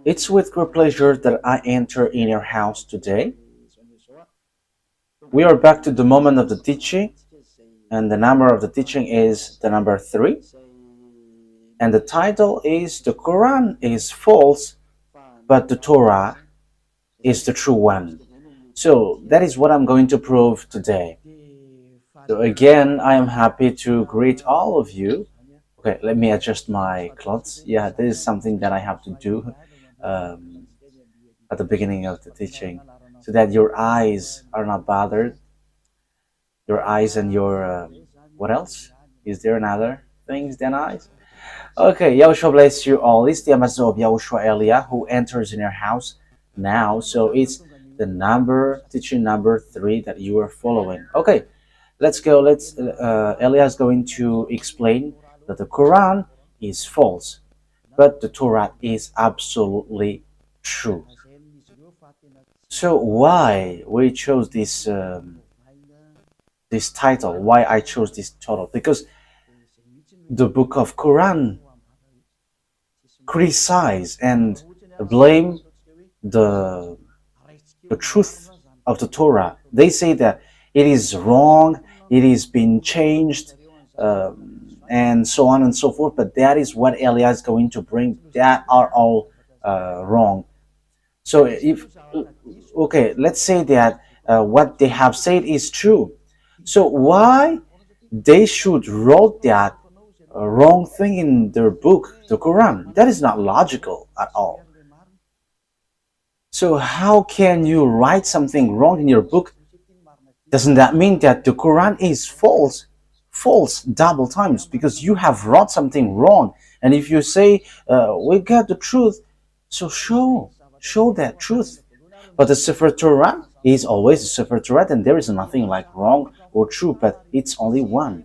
It's with great pleasure that I enter in your house today. We are back to the moment of the teaching, and the number of the teaching is the number 3. And the title is The Quran is false, but the Torah is the true one. So that is what I'm going to prove today. So again, I am happy to greet all of you. Okay, let me adjust my clothes. Yeah, this is something that I have to do um, at the beginning of the teaching so that your eyes are not bothered. Your eyes and your, what else? Is there another things than eyes? Okay, Yahushua bless you all. It's the ambassador of Yahushua Elia who enters in your house now. So it's the teaching number 3 that you are following. Okay, let's go. Elia is going to explain that the Quran is false, but the Torah is absolutely true. So why we chose this title? Why I chose this title? Because the book of Quran criticize and blame the truth of the Torah. They say that it is wrong, it is being changed, and so on and so forth. But that is what Elia is going to bring. That are all wrong. So let's say that what they have said is true. So why they should wrote that wrong thing in their book, the Quran? That is not logical at all. So how can you write something wrong in your book? Doesn't that mean that the Quran is false? False double times, because you have wrote something wrong. And if you say we got the truth, so show that truth. But the Sefer Torah is always a Sefer Torah, and there is nothing like wrong or true, but it's only one.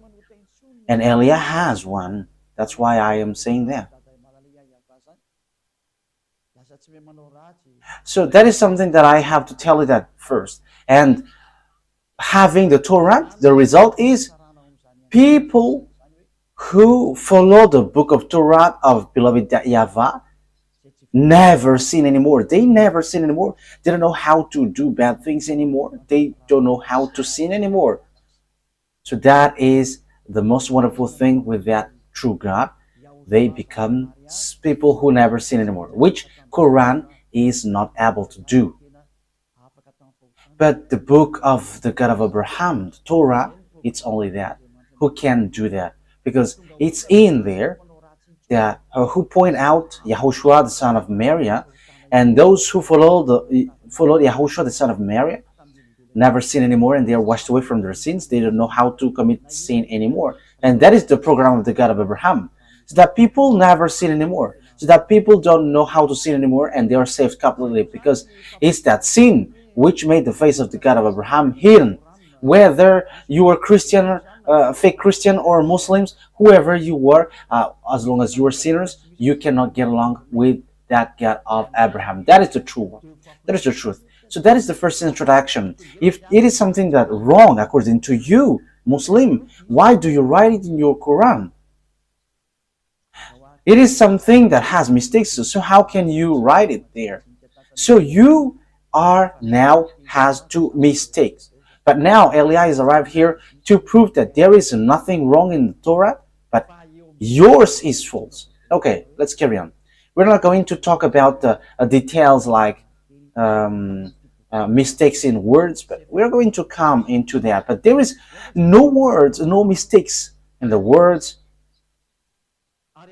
And Elia has one. That's why I am saying that. So that is something that I have to tell you that first. And having the Torah, the result is people who follow the book of Torah of beloved YAHVAH never sin anymore. They never sin anymore. They don't know how to do bad things anymore. They don't know how to sin anymore. So that is the most wonderful thing with that true God. They become people who never sin anymore, which Quran is not able to do. But the book of the God of Abraham, the Torah, it's only that. Who can do that? Because it's in there that who point out YAHOSHUAH, the son of Mary, and those who follow YAHOSHUAH, the son of Mary, never sin anymore, and they are washed away from their sins. They don't know how to commit sin anymore. And that is the program of the God of Abraham. So that people never sin anymore. So that people don't know how to sin anymore, and they are saved completely, because it's that sin which made the face of the God of Abraham hidden. Whether you are Christian, fake Christian, or Muslims, whoever you were, as long as you are sinners, you cannot get along with that God of Abraham. That is the true one. That is the truth. So that is the first introduction. If it is something that wrong according to you, Muslim, why do you write it in your Quran? It is something that has mistakes, so how can you write it there? So you are now has 2 mistakes. But now Elia is arrived here to prove that there is nothing wrong in the Torah, but yours is false. Okay, let's carry on. We're not going to talk about the details like mistakes in words, but we're going to come into that. But there is no words, no mistakes in the words.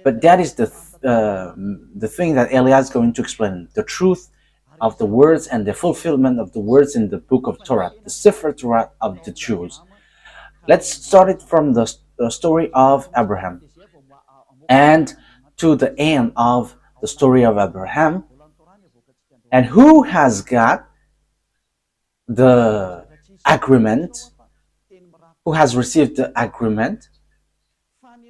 But that is the thing that Elia is going to explain, the truth of the words and the fulfillment of the words in the book of Torah, the Sefer Torah of the Jews. Let's start it from the story of Abraham and to the end of the story of Abraham. And who has got the agreement? Who has received the agreement?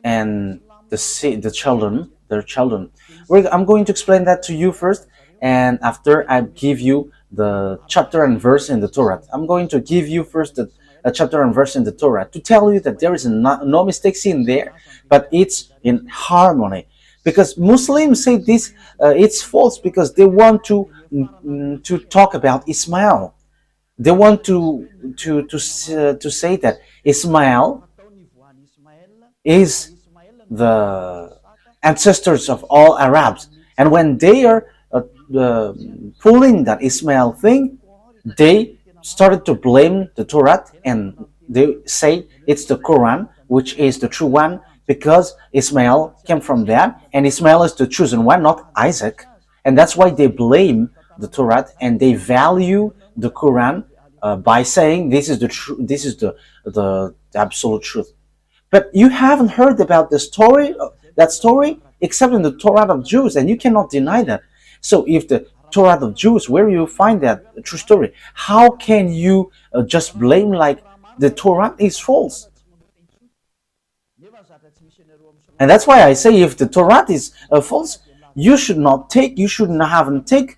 And the children, their children. I'm going to explain that to you first, and after I give you the chapter and verse in the Torah. I'm going to give you first a chapter and verse in the Torah to tell you that there is no mistakes in there, but it's in harmony. because Muslims say this it's false because they want to talk about Ismail. They want to say that Ismail is the ancestors of all Arabs, and when they are pulling that Ismail thing, they started to blame the Torah, and they say it's the Quran which is the true one because Ismail came from that, and Ismail is the chosen one, not Isaac, and that's why they blame the Torah and they value the Quran by saying this is the this is the absolute truth. But you haven't heard about the story, that story, except in the Torah of Jews, and you cannot deny that. So if the Torah of Jews, where you find that true story, how can you just blame like the Torah is false? And that's why I say if the Torah is false, you should not take, you shouldn't have take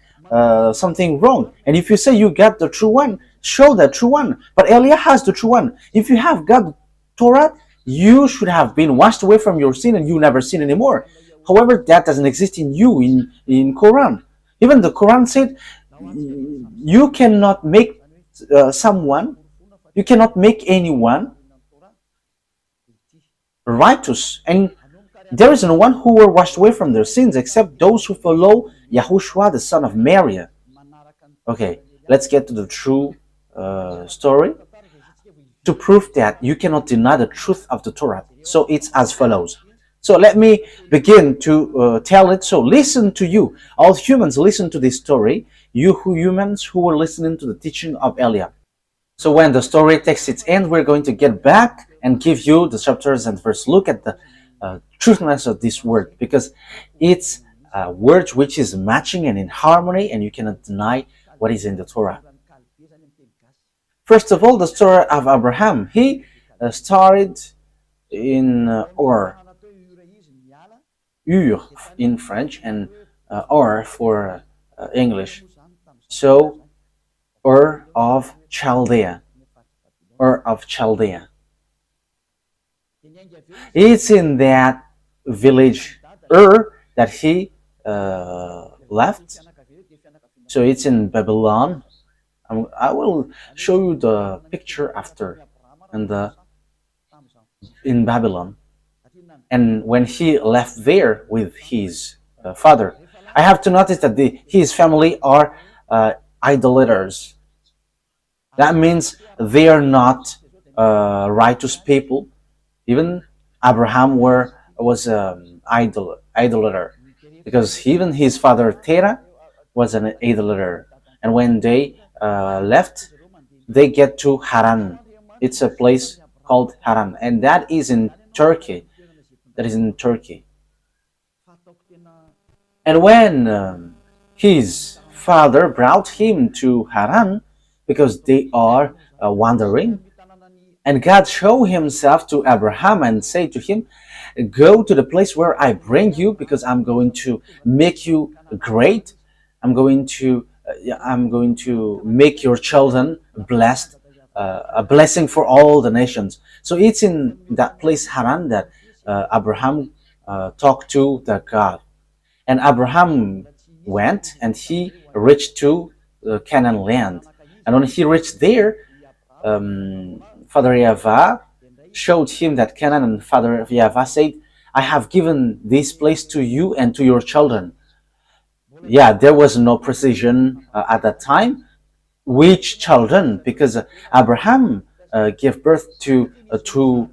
something wrong. And if you say you got the true one, show the true one. But Elia has the true one. If you have got the Torah, you should have been washed away from your sin and you never sin anymore. However, that doesn't exist in you, in Quran. Even the Quran said you cannot make someone, you cannot make anyone righteous, and there is no one who were washed away from their sins except those who follow YAHOSHUAH, the son of Mary. Okay, let's get to the true story to prove that you cannot deny the truth of the Torah. So it's as follows. So let me begin to tell it. So listen to you, all humans, listen to this story, you humans who were listening to the teaching of Elia. So when the story takes its end, we're going to get back and give you the chapters and verse. Look at the truthness of this word, because it's a word which is matching and in harmony, and you cannot deny what is in the Torah. First of all, the story of Abraham. He started in Ur in French, and Ur for English. So Ur of Chaldea. Ur of Chaldea. It's in that village Ur that he left. So it's in Babylon. I will show you the picture after, and in Babylon. And when he left there with his father, I have to notice that his family are idolaters. That means they are not righteous people. Even Abraham was an idolater, because even his father Terah was an idolater. And when they left, they get to Haran. It's a place called Haran, and that is in Turkey. That is in Turkey. And when his father brought him to Haran, because they are wandering, and God showed himself to Abraham and said to him, go to the place where I bring you, because I'm going to make you great. I'm going to make your children blessed, a blessing for all the nations. So it's in that place Haran that Abraham talked to the God. And Abraham went and he reached to the Canaan land. And when he reached there, Father YAHVAH showed him that Canaan, and Father YAHVAH said, I have given this place to you and to your children. Yeah, there was no precision at that time. Which children? Because Abraham gave birth to two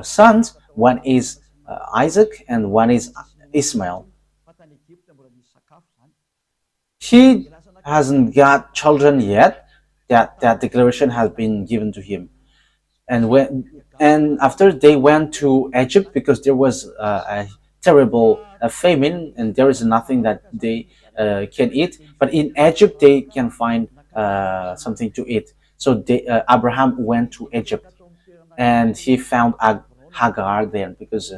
sons. One is Isaac and one is Ismail. He hasn't got children yet. That declaration has been given to him. And after they went to Egypt, because there was a terrible famine and there is nothing that they can eat. But in Egypt they can find something to eat. So Abraham went to Egypt and he found Hagar there, because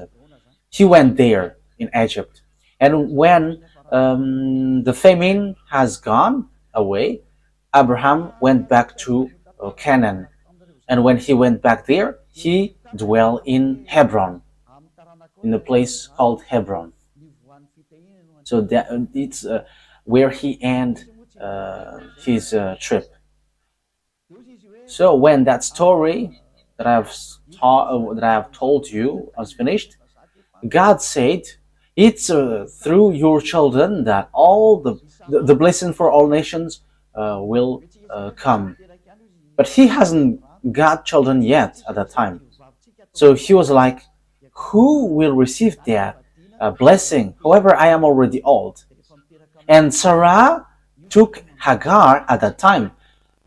he went there in Egypt. And when the famine has gone away, Abraham went back to Canaan. And when he went back there, he dwelled in Hebron, in a place called Hebron. So that it's where he end his trip. So when that story that that I have told you was finished, God said, "It's through your children that all the blessing for all nations will come." But he hasn't got children yet at that time. So he was like, "Who will receive that blessing? However, I am already old." And Sarah took Hagar at that time,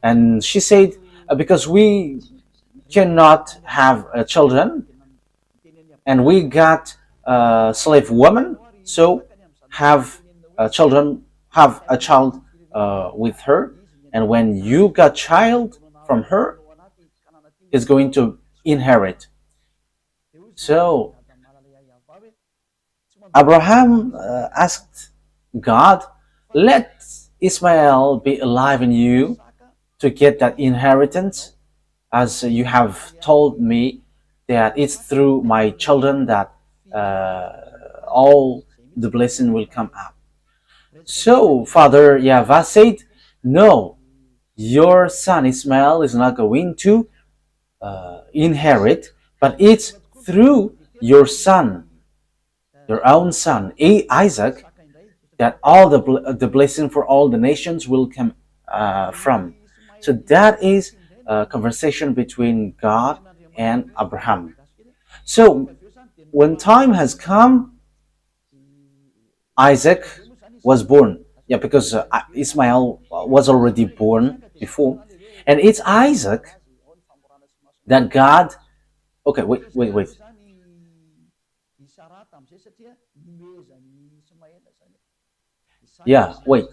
and she said, "Because we cannot have children, and we got a slave woman, so have children, have a child with her, and when you got child from her, is going to inherit." So Abraham asked God, "Let Ismael be alive in you to get that inheritance, as you have told me that it's through my children that all the blessing will come up." So Father YAHVAH said, "No, your son Ismael is not going to inherit, but it's through your son, your own son, Isaac, that all the blessing for all the nations will come from." So that is a conversation between God and Abraham. So when time has come, Isaac was born. Yeah, because Ismael was already born before. And it's Isaac that God. Okay, wait. Yeah, wait.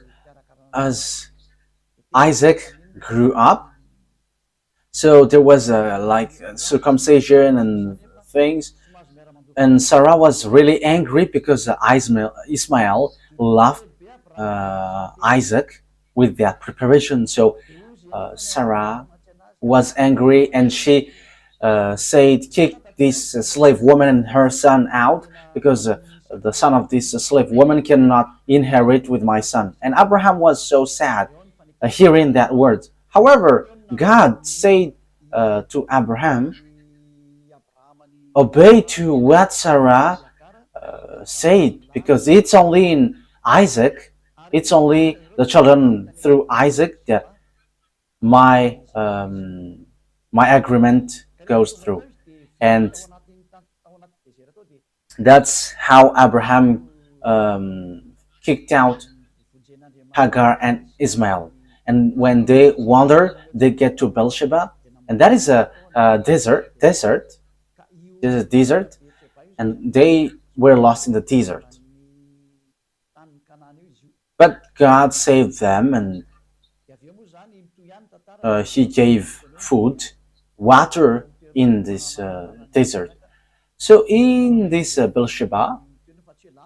As Isaac grew up, so there was like circumcision and things, and Sarah was really angry because Ismael loved Isaac with that preparation. So Sarah was angry, and she said, "Kick this slave woman and her son out, because the son of this slave woman cannot inherit with my son." And Abraham was so sad hearing that word. However, God said to Abraham, "Obey to what Sarah said, because it's only in Isaac, it's only the children through Isaac that my my agreement goes through." And that's how Abraham kicked out Hagar and Ismail. And when they wander, they get to Beersheba, and that is a desert, and they were lost in the desert. But God saved them, and He gave food, water in this desert. So in this Beersheba,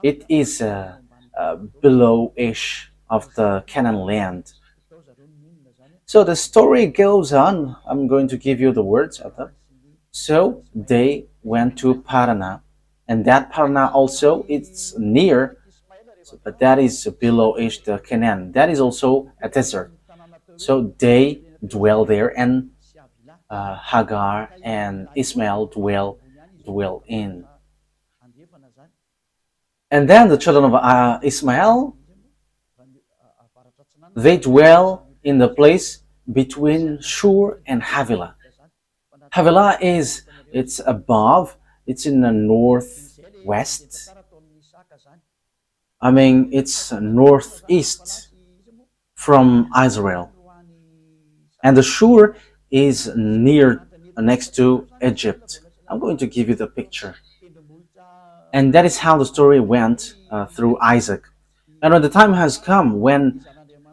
it is below-ish of the Canaan land. So the story goes on. I'm going to give you the words of them. So they went to Parana, and that Parana also it's near, but that is below-ish the Canaan. That is also a desert. So they dwell there, and Hagar and Ismail dwell in. And then the children of Ismail, they dwell in the place between Shur and Havilah. Havilah it's above, it's in the northwest. I mean, it's northeast from Israel. And the Shur is next to Egypt. I'm going to give you the picture. And that is how the story went through Isaac. And when the time has come when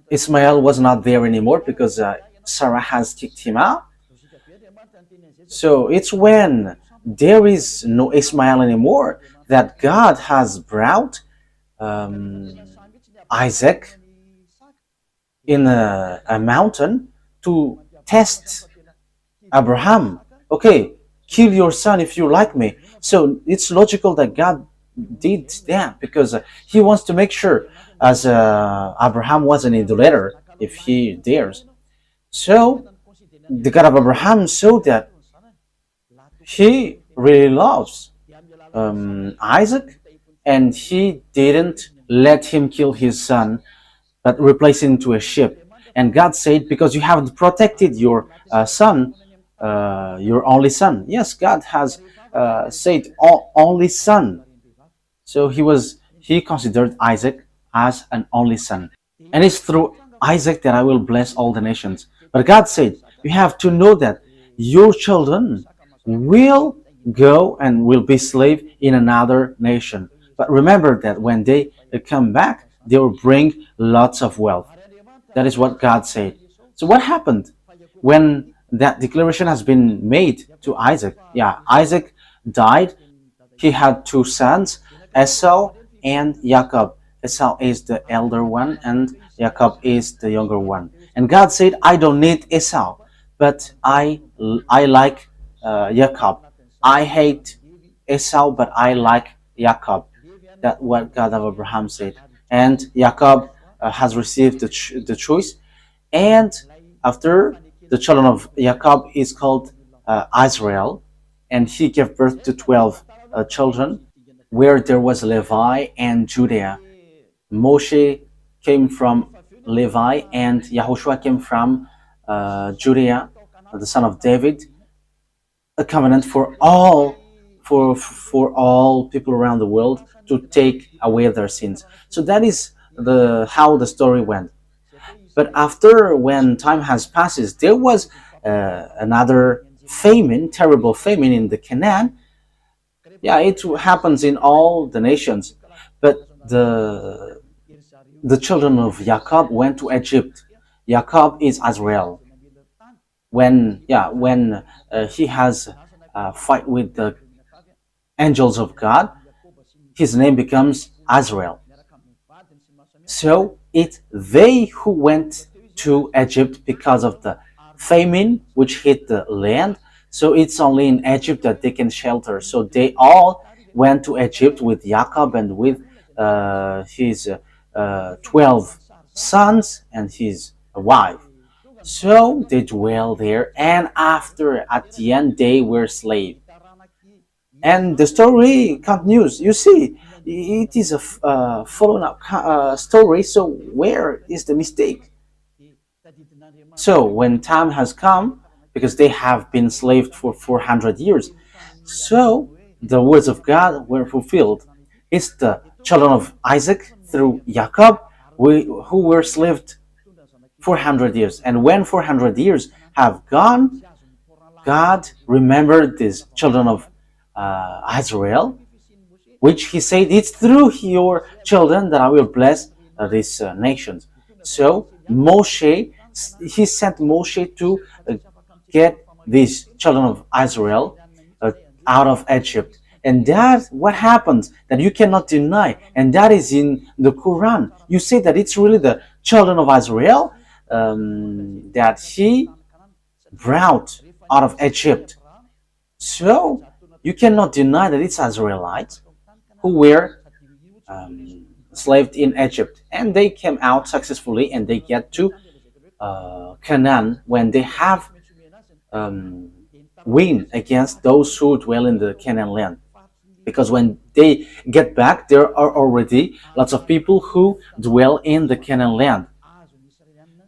Ismael was not there anymore because Sarah has kicked him out, so it's when there is no Ismael anymore that God has brought Isaac in a mountain to test Abraham. Okay, kill your son if you like me. So it's logical that God did that because he wants to make sure, as Abraham was an idolater, if he dares. So the God of Abraham saw that he really loves Isaac, and he didn't let him kill his son, but replace him into a sheep. And God said, because you haven't protected your son, your only son. Yes, God has said only son. So he considered Isaac as an only son. And it's through Isaac that I will bless all the nations. But God said, you have to know that your children will go and will be slave in another nation. But remember that when they come back, they will bring lots of wealth. That is what God said. So what happened when that declaration has been made to Isaac? Yeah, Isaac died. He had two sons, Esau and Jacob. Esau is the elder one and Jacob is the younger one. And God said, I don't need Esau, but I like Jacob. I hate Esau, but I like Jacob. That's what God of Abraham said. And Jacob has received the choice. And after, the children of Jacob is called Israel, and he gave birth to 12 children, where there was Levi and Judah. Moshe came from Levi, and YAHOSHUAH came from Judah, the son of David. A covenant for all people around the world to take away their sins. So that is how the story went. But after, when time has passed, there was another famine, terrible famine in the Canaan. Yeah, it happens in all the nations. But the children of Jacob went to Egypt. Jacob is Israel. When he has a fight with the angels of God, his name becomes Israel. So it's they who went to Egypt because of the famine which hit the land. So it's only in Egypt that they can shelter. So they all went to Egypt with Jacob and with his 12 sons and his wife. So they dwell there, and at the end, they were slaves. And the story continues. You see, it is a following up story. So where is the mistake? So when time has come, because they have been enslaved for 400 years, so the words of God were fulfilled. It's the children of Isaac through Jacob who were enslaved 400 years. And when 400 years have gone, God remembered these children of Israel, which he said, it's through your children that I will bless these nations. So Moshe, he sent Moshe to get these children of Israel out of Egypt. And that's what happens, that you cannot deny. And that is in the Quran. You say that it's really the children of Israel that he brought out of Egypt. So you cannot deny that it's Israelites who were enslaved in Egypt. And they came out successfully, and they get to Canaan when they have win against those who dwell in the Canaan land. Because when they get back, there are already lots of people who dwell in the Canaan land.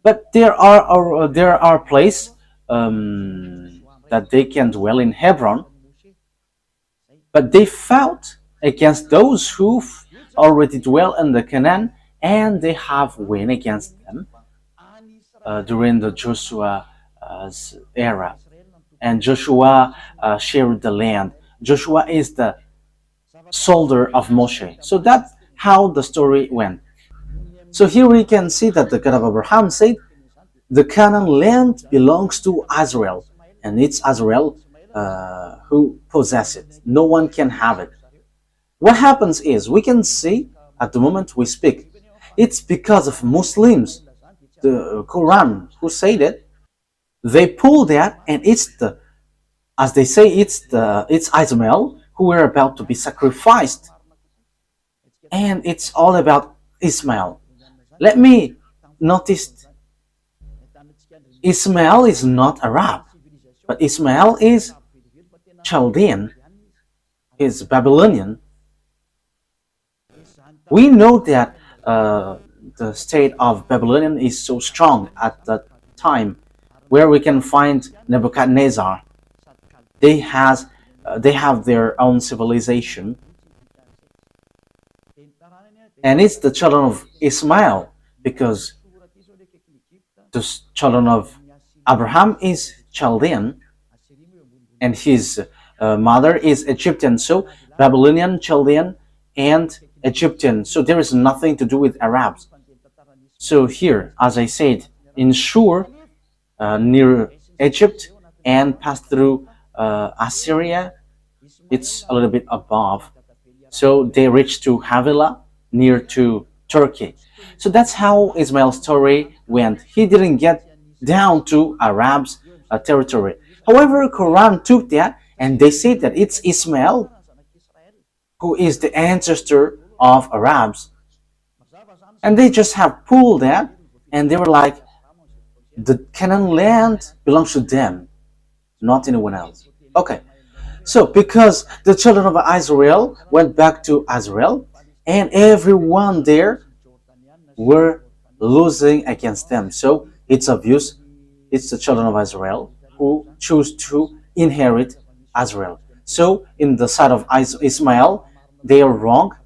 But there are places that they can dwell in Hebron. But they fought against those who already dwell in the Canaan, and they have win against them during the Joshua's era. And Joshua shared the land. Joshua is the soldier of Moshe. So that's how the story went. So here we can see that the God of Abraham said, the Canaan land belongs to Israel, and it's Israel who possess it. No one can have it. What happens is, we can see at the moment we speak, it's because of Muslims, the Quran, who said it. They pull that, and it's as they say, it's Ismail who were about to be sacrificed and it's all about Ismail. Let me notice Ismail is not Arab, but Ismail is Chaldean, is Babylonian. We know that the state of Babylonian is so strong at that time, where we can find Nebuchadnezzar. They have their own civilization, and it's the children of Ismail, because the children of Abraham is Chaldean, and his mother is Egyptian. So Babylonian, Chaldean, and Egyptian. So there is nothing to do with Arabs. So here, as I said, in Shur, near Egypt, and pass through Assyria, it's a little bit above. So they reach to Havilah, near to Turkey. So that's how Ismail's story went. He didn't get down to Arabs' territory. However, Quran took that and they say that it's Ismail who is the ancestor of Arabs. And they just have pulled that and they were like, the Canaan land belongs to them, not anyone else. Okay, so because the children of Israel went back to Israel and everyone there were losing against them. So it's obvious it's the children of Israel who choose to inherit Israel. So in the side of Ismail, they are wrong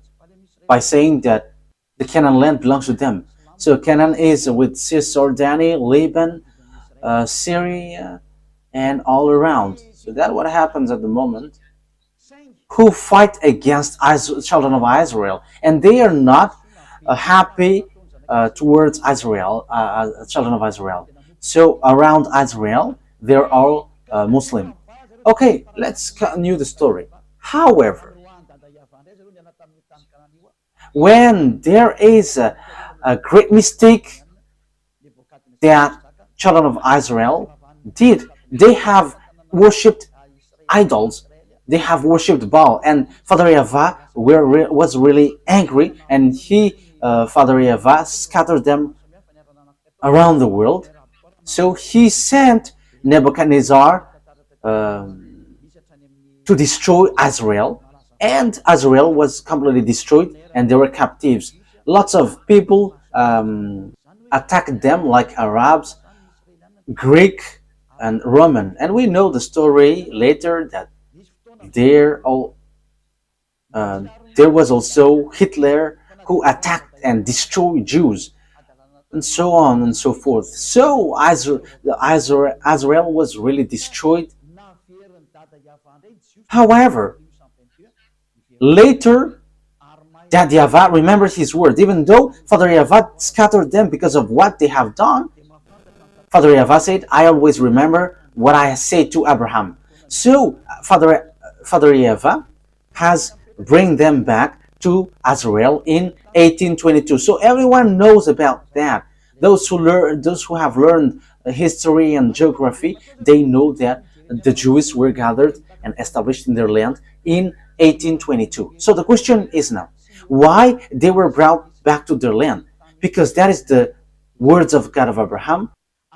by saying that the Canaan land belongs to them. So Canaan is with Cisjordania, Lebanon, Syria, and all around. So that's what happens at the moment. Who fight against children of Israel, and they are not happy towards Israel, children of Israel. So around Israel, they're all Muslim. Okay, let's continue the story. However, when there is a great mistake that children of Israel did, they have worshipped idols. They have worshipped Baal, and Father YAHVAH was really angry, and Father YAHVAH scattered them around the world. So he sent Nebuchadnezzar to destroy Israel, and Israel was completely destroyed, and they were captives. Lots of people attacked them, like Arabs, Greek, and Roman, and we know the story later that there was also Hitler who attacked and destroyed Jews, and so on and so forth. So Israel was really destroyed. However, later, that YAHVAH remembered his word. Even though Father YAHVAH scattered them because of what they have done, Father YAHVAH said, I always remember what I said to Abraham. So Father YAHVAH has bring them back to Israel in 1822. So everyone knows about that. Those who have learned history and geography, they know that the Jews were gathered and established in their land in 1822. So the question is now, why they were brought back to their land? Because that is the words of God of Abraham,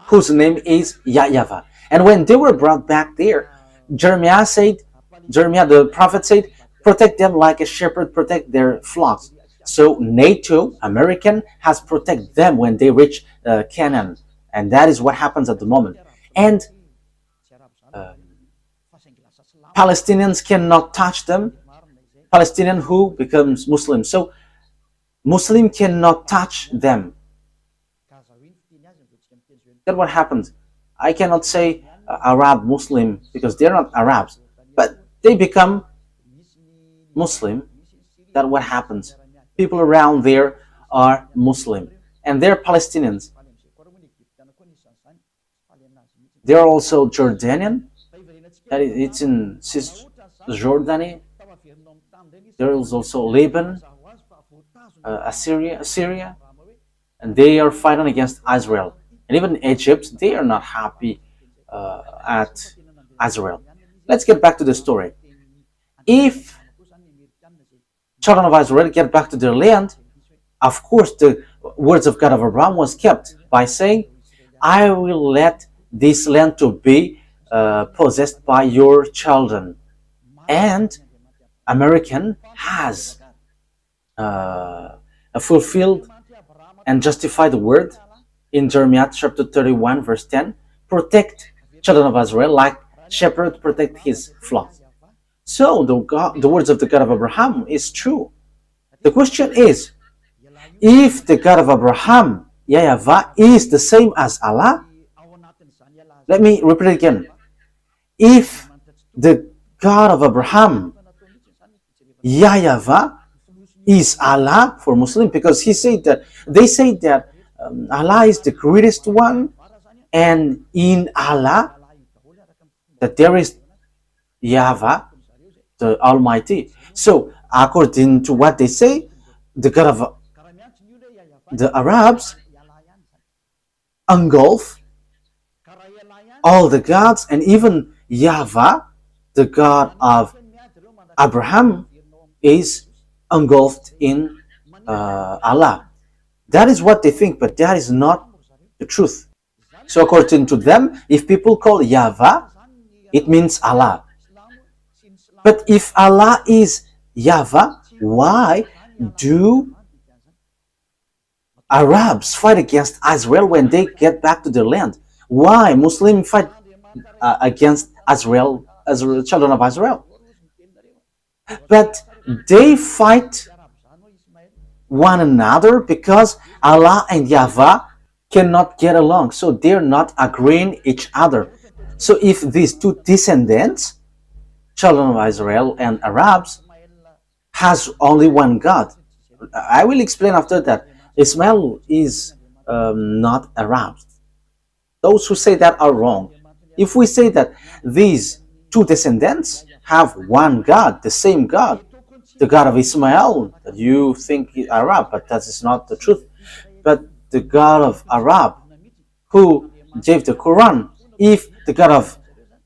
whose name is YAHVAH. And when they were brought back there, Jeremiah the prophet said, protect them like a shepherd protect their flocks. So NATO, American, has protected them when they reach Canaan. And that is what happens at the moment. And Palestinians cannot touch them. Palestinian who becomes Muslim. So Muslim cannot touch them. That's what happens. I cannot say Arab Muslim because they're not Arabs, but they become Muslim. That's what happens. People around there are Muslim, and they're Palestinians. They're also Jordanian. It's in Cisjordania. There is also Lebanon, Syria, and they are fighting against Israel. And even Egypt, they are not happy at Israel. Let's get back to the story. If children of Israel get back to their land, of course, the words of God of Abraham was kept by saying, I will let this land to be possessed by your children. And American has fulfilled and justified the word in Jeremiah chapter 31 verse 10, protect children of Israel like shepherd protect his flock. So the words of the God of Abraham is true. The question is, if the God of Abraham, YAHVAH, is the same as Allah, let me repeat it again. If the God of Abraham, YAHVAH, is Allah for Muslim, because they say that Allah is the greatest one, and in Allah that there is YAHVAH, the Almighty. So according to what they say, the God of the Arabs engulf all the gods, and even YAHVAH, the God of Abraham, is engulfed in Allah. That is what they think, but that is not the truth. So according to them, if people call YAHVAH, it means Allah. But if Allah is YAHVAH, why do Arabs fight against Israel when they get back to their land? Why Muslims fight against Israel, children of Israel? But they fight one another because Allah and YAHVAH cannot get along, so they're not agreeing each other. So if these two descendants, children of Israel and Arabs, has only one God, I will explain after that. Ismail is not Arab. Those who say that are wrong. If we say that these two descendants have one God, the same God, the God of Ismail, that you think is Arab, but that is not the truth. But the God of Arab, who gave the Quran, if the God of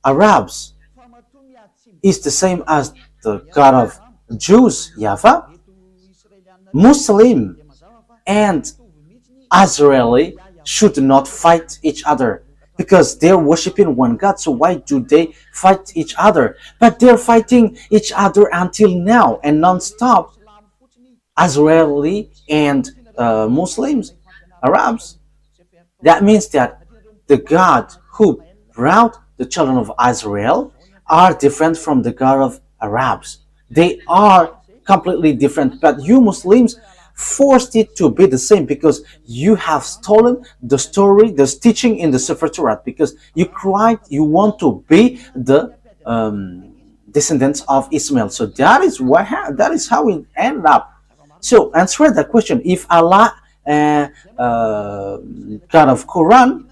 Arabs is the same as the God of Jews, YAHVAH, Muslim and Israeli should not fight each other because they're worshiping one God. So why do they fight each other? But they're fighting each other until now and non-stop. Israeli and Muslims, Arabs. That means that the God who brought the children of Israel are different from the God of Arabs. They are completely different, but you Muslims forced it to be the same because you have stolen the story, the teaching in the Sefer Torah, because you want to be the descendants of Ismail. So that is how it ended up. So answer that question: if Allah, God of Quran,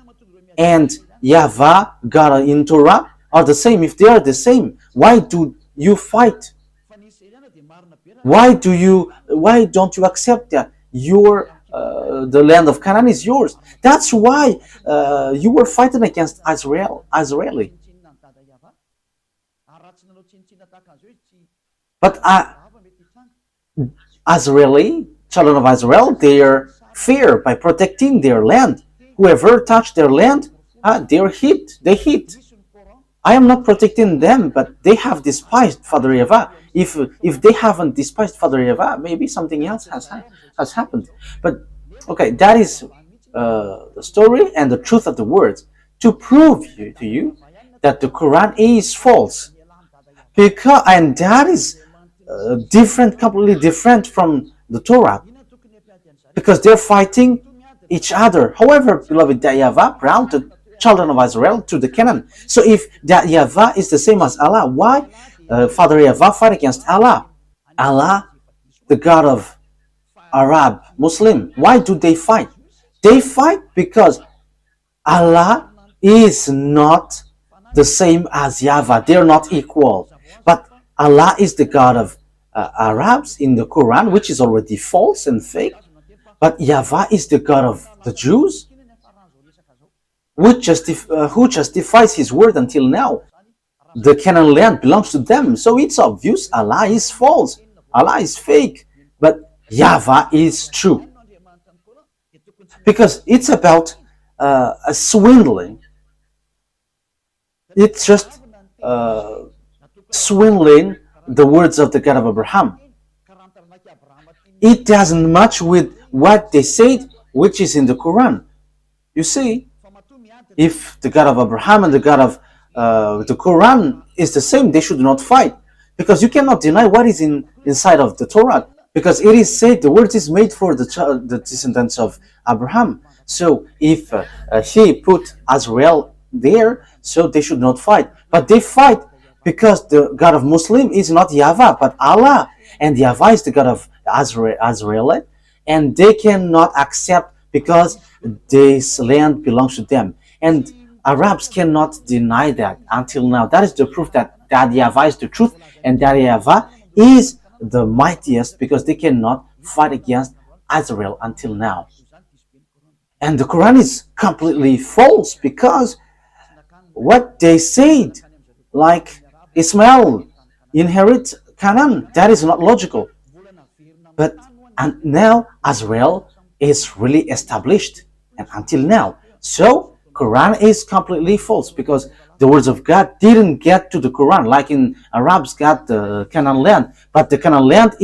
and YAHVAH, God in Torah, are the same, if they are the same, why do you fight? Why don't you accept that the land of Canaan is yours? That's why you were fighting against Israeli. But Israeli, children of Israel, they are fear by protecting their land. Whoever touched their land, they're hit. They hit. I am not protecting them, but they have despised Father YAHVAH. If they haven't despised Father YAHVAH, maybe something else has happened. But okay, that is the story and the truth of the words to prove to you that the Quran is false. And that is different, completely different from the Torah, because they're fighting each other. However, beloved, YAHVAH brought the children of Israel to the Canaan. So if that YAHVAH is the same as Allah, why Father YAHVAH fight against Allah? Allah, the God of Arab, Muslim, why do they fight? They fight because Allah is not the same as YAHVAH. They're not equal. But Allah is the God of Arabs in the Quran, which is already false and fake. But YAHVAH is the God of the Jews, who justifies his word until now. The Canaan land belongs to them, so it's obvious Allah is false. Allah is fake, but YAHVAH is true. Because it's about a swindling. It's just swindling the words of the God of Abraham. It doesn't match with what they said, which is in the Quran. You see, if the God of Abraham and the God of the Quran is the same, they should not fight. Because you cannot deny what is inside of the Torah. Because it is said the word is made for the descendants of Abraham. So if he put Azrael there, so they should not fight. But they fight because the God of Muslim is not YAHVAH, but Allah. And YAHVAH is the God of Azrael. And they cannot accept because this land belongs to them. And Arabs cannot deny that until now. That is the proof that YAHVAH is the truth and that YAHVAH is the mightiest, because they cannot fight against Israel until now. And the Quran is completely false, because what they said, like Ismail inherit Canaan, that is not logical. But and now Israel is really established, and until now. So Quran is completely false, because the words of God didn't get to the Quran, like in Arabs got the Canaan land, but the Canaan land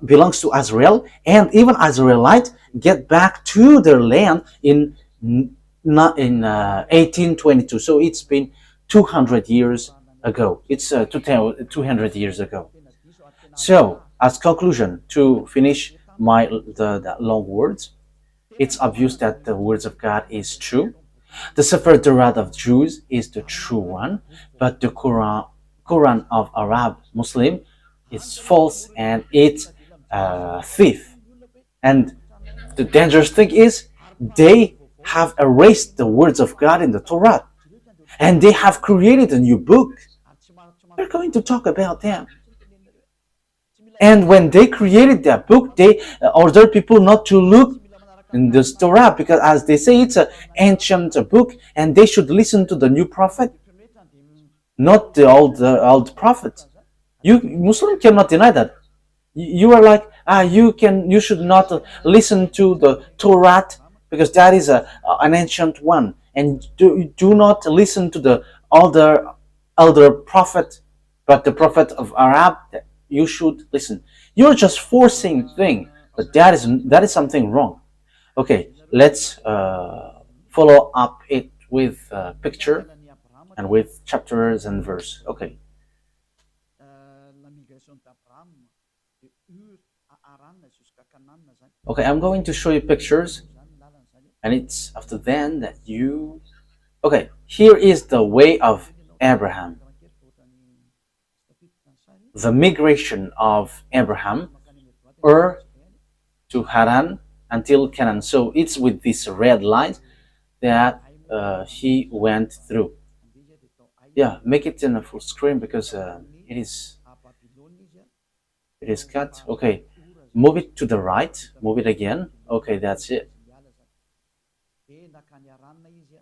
belongs to Israel, and even Israelites get back to their land in 1822. So it's been 200 years ago. It's 200 years ago. So as conclusion, to finish the long words, it's obvious that the words of God is true. The Sefer Torah of Jews is the true one, but the Quran of Arab Muslim is false, and it's a thief. And the dangerous thing is they have erased the words of God in the Torah, and they have created a new book. We're going to talk about them. And when they created that book, they ordered people not to look in this Torah, because as they say, it's an ancient book, and they should listen to the new prophet, not the old prophet. You Muslim cannot deny that. You are like, you should not listen to the Torah, because that is an ancient one, and do not listen to the elder prophet, but the prophet of Arab, you should listen. You're just forcing thing, but that is something wrong. Okay, let's follow up it with a picture and with chapters and verse. Okay. Okay, I'm going to show you pictures, and it's after then that you... Okay, here is the way of Abraham. The migration of Abraham to Haran until Canaan. So it's with this red line that he went through. Yeah, make it in a full screen, because it is cut. Okay, move it to the right, move it again. Okay, that's it.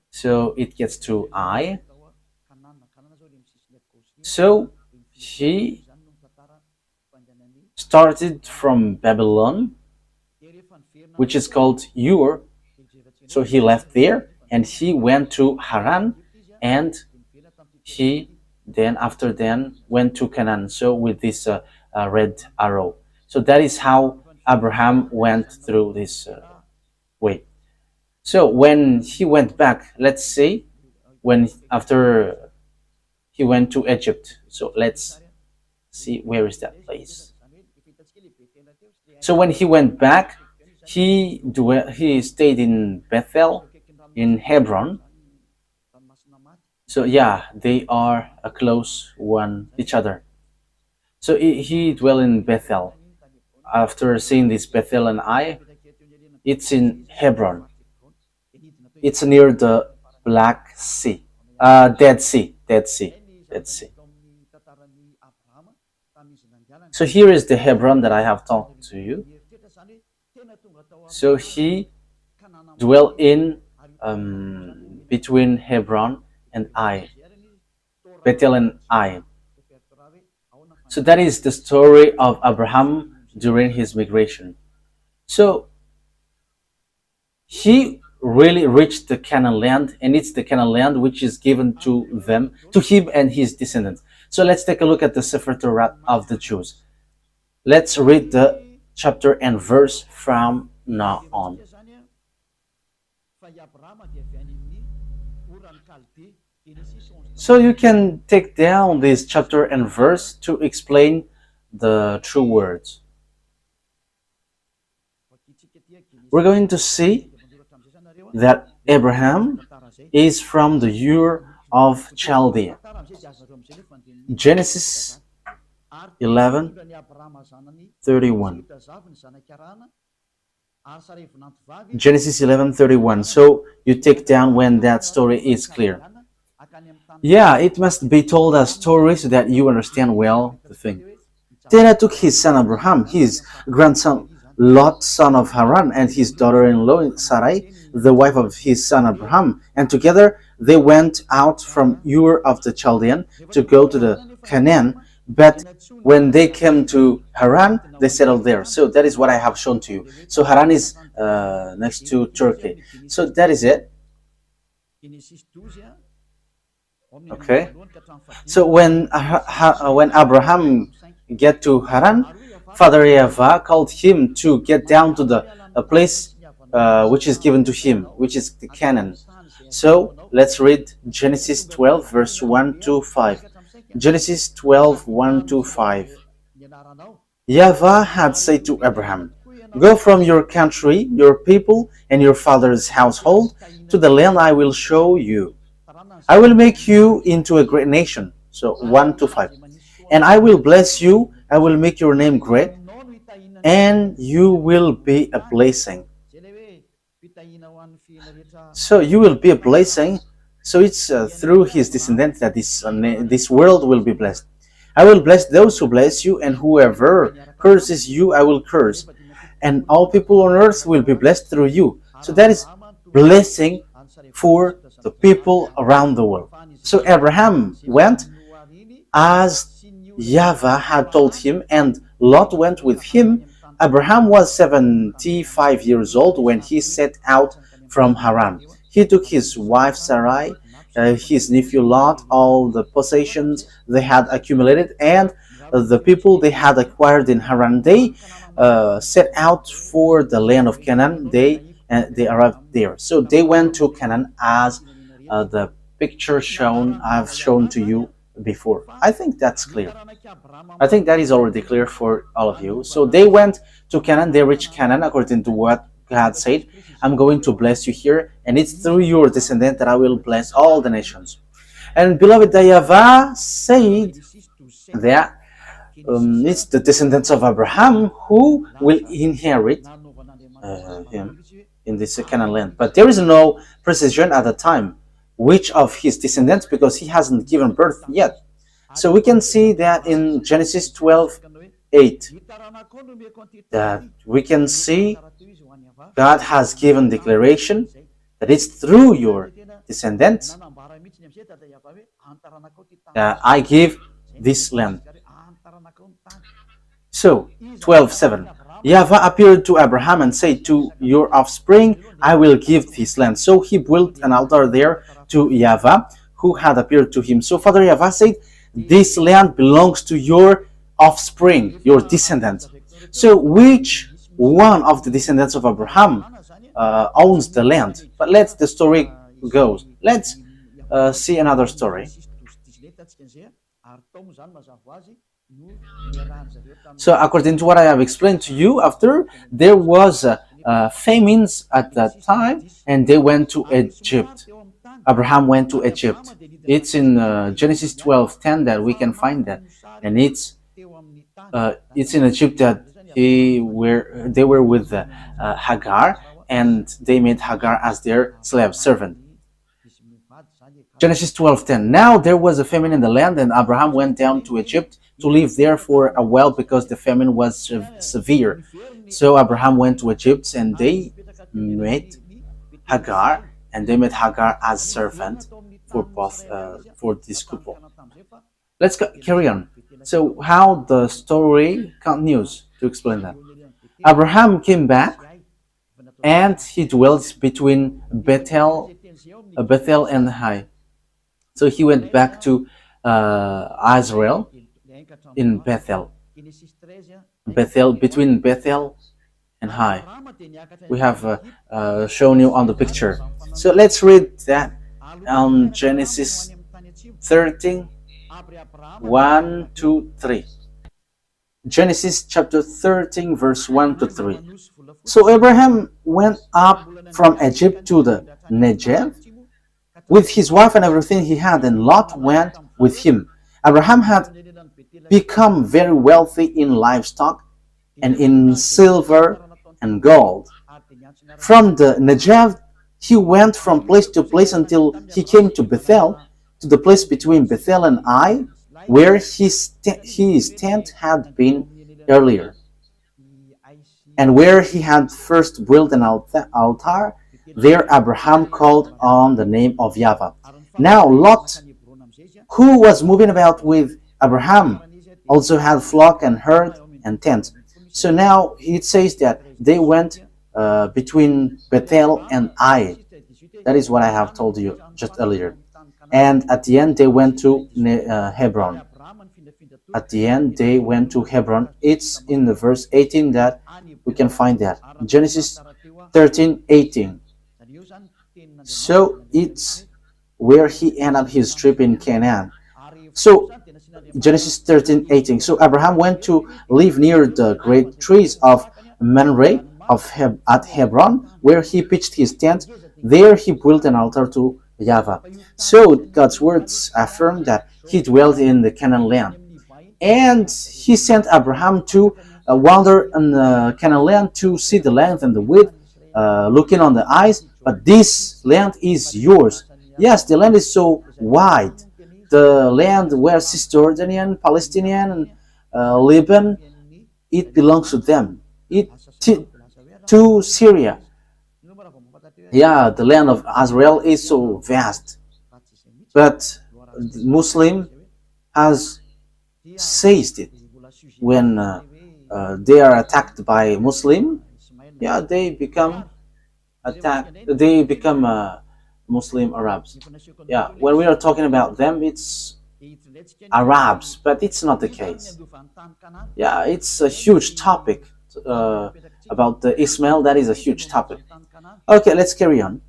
So it gets to I. So he started from Babylon, which is called Ur. So he left there and he went to Haran, and he then went to Canaan. So with this red arrow. So that is how Abraham went through this way. So when he went back, let's say, after he went to Egypt. So let's see, where is that place? So when he went back, he stayed in Bethel, in Hebron. So yeah, they are a close each other. So he dwelled in Bethel. After seeing this Bethel and Ai, it's in Hebron. It's near the Black Sea, Dead Sea. So here is the Hebron that I have talked to you. So he dwelt in between Hebron and Ai, Bethel and Ai. So that is the story of Abraham during his migration. So he really reached the Canaan land, and it's the Canaan land which is given to them, to him and his descendants. So let's take a look at the Sefer Torah of the Jews. Let's read the chapter and verse from now on. So you can take down this chapter and verse to explain the true words. We're going to see that Abraham is from the Ur of Chaldea. Genesis 11:31. Genesis 11:31. So you take down when that story is clear. Yeah, it must be told as story so that you understand well the thing. Terah took his son Abraham, his grandson Lot, son of Haran, and his daughter-in-law Sarai, the wife of his son Abraham, and together they went out from Ur of the Chaldean to go to the Canaan. But when they came to Haran, they settled there. So that is what I have shown to you. So Haran is next to Turkey. So that is it. Okay. So when Abraham get to Haran, Father YAHVAH called him to get down to the place which is given to him, which is the Canaan. So let's read Genesis 12 verse 1 to 5. Genesis 12, 1 to 5. YAHVAH had said to Abraham, "Go from your country, your people, and your father's household to the land I will show you. I will make you into a great nation." So 1 to 5. "And I will bless you, I will make your name great, and you will be a blessing." So you will be a blessing. So it's through his descendants that this world will be blessed. "I will bless those who bless you, and whoever curses you, I will curse. And all people on earth will be blessed through you." So that is blessing for the people around the world. So Abraham went as YAHVAH had told him, and Lot went with him. Abraham was 75 years old when he set out from Haran. He took his wife Sarai, his nephew Lot, all the possessions they had accumulated, and the people they had acquired in Haran. They set out for the land of Canaan. They arrived there. So they went to Canaan as the picture I've shown to you before. I think that's clear. I think that is already clear for all of you. So they went to Canaan. They reached Canaan according to what God said. "I'm going to bless you here, and it's through your descendant that I will bless all the nations." And beloved, YAHVAH said that it's the descendants of Abraham who will inherit him in this Canaan land. But there is no precision at the time which of his descendants, because he hasn't given birth yet. So we can see that in Genesis 12:8, that we can see God has given declaration that it's through your descendants that I give this land. So 12:7, YAHVAH appeared to Abraham and said, "To your offspring I will give this land." So he built an altar there to YAHVAH, who had appeared to him. So Father YAHVAH said, "This land belongs to your offspring, your descendants." So which one of the descendants of Abraham owns the land? But let's the story goes. Let's see another story. So according to what I have explained to you, after there was famines at that time, and they went to Egypt. Abraham went to Egypt. It's in Genesis 12:10 that we can find that, and it's in Egypt that they were with Hagar, and they made Hagar as their slave servant. Genesis 12:10. Now there was a famine in the land, and Abraham went down to Egypt to live there for a while because the famine was severe. So Abraham went to Egypt, and they met Hagar, as servant for both for this couple. Let's carry on. So how the story continues to explain that. Abraham came back and he dwelt between Bethel and Hai. So he went back to Israel in Bethel. Between Bethel and Hai. We have shown you on the picture. So let's read that on Genesis 13, 1 to 3. Genesis chapter 13, verse 1 to 3. So Abraham went up from Egypt to the Negev with his wife and everything he had, and Lot went with him. Abraham had become very wealthy in livestock and in silver and gold. From the Negev, he went from place to place until he came to Bethel, to the place between Bethel and Ai, where his tent had been earlier, and where he had first built an altar. There Abraham called on the name of YAHVAH. Now Lot, who was moving about with Abraham, also had flock and herd and tent. So now it says that they went between Bethel and Ai. That is what I have told you just earlier. And at the end they went to Hebron. At the end they went to Hebron. It's in the verse 18 that we can find that. Genesis 13:18. So it's where he ended up his trip in Canaan. So Genesis 13:18. So Abraham went to live near the great trees of Mamre at Hebron, where he pitched his tent. There he built an altar to YAHVAH. So God's words affirm that he dwelt in the Canaan land, and he sent Abraham to wander in the Canaan land to see the length and the width, looking on the eyes. But this land is yours. Yes, the land is so wide. The land where Cisjordanian, Palestinian, and Lebanon, it belongs to them. To Syria. Yeah, the land of Israel is so vast. But Muslim has seized it. When they are attacked by Muslim, yeah, they become Muslim Arabs. Yeah, when we are talking about them, it's Arabs, but it's not the case. Yeah, it's a huge topic about the Ismail. That is a huge topic. Okay, let's carry on.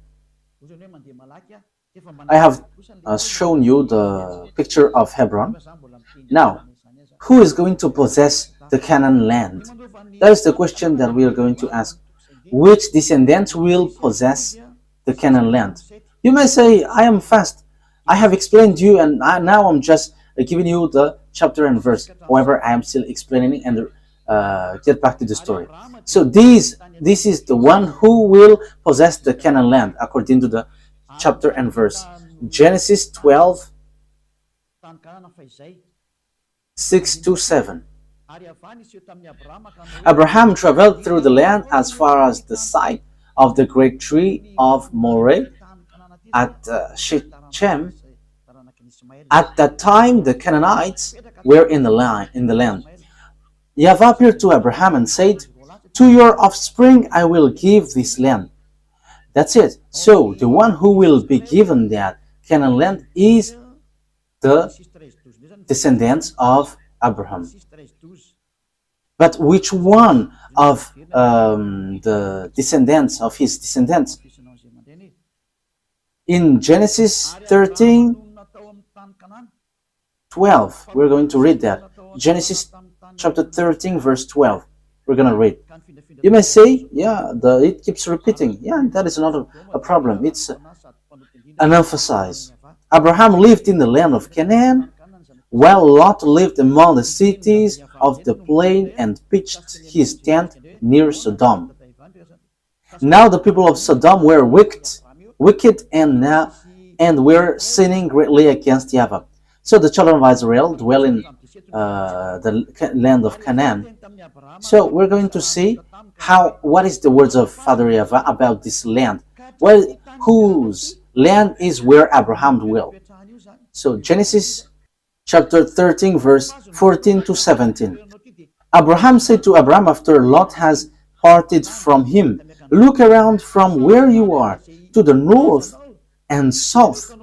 I have shown you the picture of Hebron. Now, who is going to possess the Canaan land? That is the question that we are going to ask. Which descendants will possess the Canaan land? You may say, I am fast. I have explained to you, and now I'm just giving you the chapter and verse. However, I am still explaining and get back to the story. So this is the one who will possess the Canaan land according to the chapter and verse. Genesis 12, 6 to 7. Abraham traveled through the land as far as the site of the great tree of Moreh at Shechem. At that time, the Canaanites were in the land. YAHVAH appeared to Abraham and said, "To your offspring I will give this land." That's it. So the one who will be given that Canaan land is the descendants of Abraham. But which one of the descendants of his descendants? In Genesis 13:12, we're going to read that. Genesis chapter 13, verse 12. We're going to read. You may say, yeah, it keeps repeating. Yeah, that is not a problem. It's an emphasis. Abraham lived in the land of Canaan, while Lot lived among the cities of the plain and pitched his tent near Sodom. Now the people of Sodom were wicked and were sinning greatly against YAHVAH. So the children of Israel dwell in the land of Canaan. So we're going to see what is the words of Father YAHVAH about this land. Well, whose land is where Abraham dwelt. So Genesis chapter 13, verse 14 to 17. Abraham said to Abram after Lot has parted from him, "Look around from where you are, to the north and south,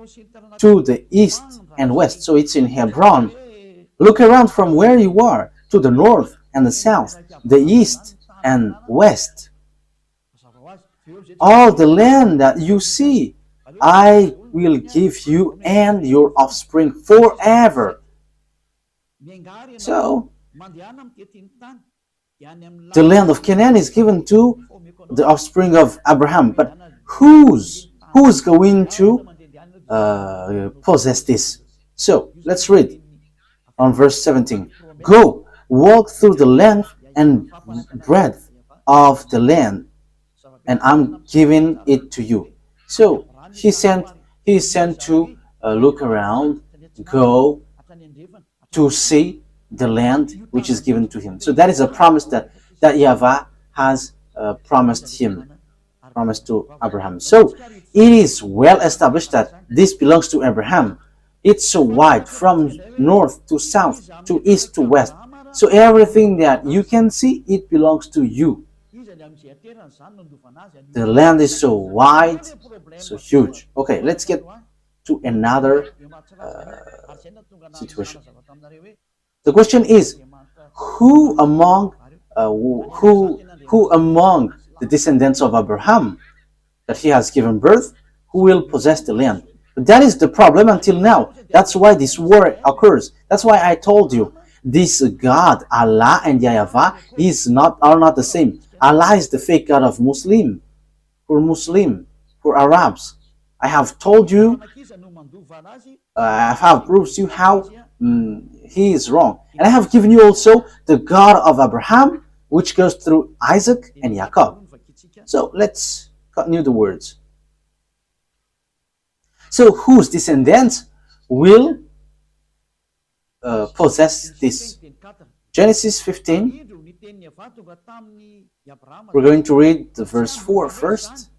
to the east and west." So it's in Hebron. Look around from where you are, to the north and the south, the east and west. All the land that you see, I will give you and your offspring forever. So, the land of Canaan is given to the offspring of Abraham. But who's going to possess this? So, let's read on verse 17. Go, walk through the length and breadth of the land, and I'm giving it to you. So, he is sent to look around, go to see the land which is given to him. So that is a promise that YAHVAH has promised to Abraham. So it is well established that this belongs to Abraham. It's so wide, from north to south, to east to west. So everything that you can see, it belongs to you. The land is so wide, so huge. Okay, let's get to another situation. The question is, who among the descendants of Abraham that he has given birth, who will possess the land? But that is the problem until now. That's why this war occurs. That's why I told you, this God, Allah and YAHVAH, are not the same. Allah is the fake God of Muslim, for Arabs. I have told you, I have proved you how he is wrong. And I have given you also the God of Abraham, which goes through Isaac and Jacob. So let's continue the words. So whose descendants will possess this? Genesis 15. We're going to read the verse 4 first.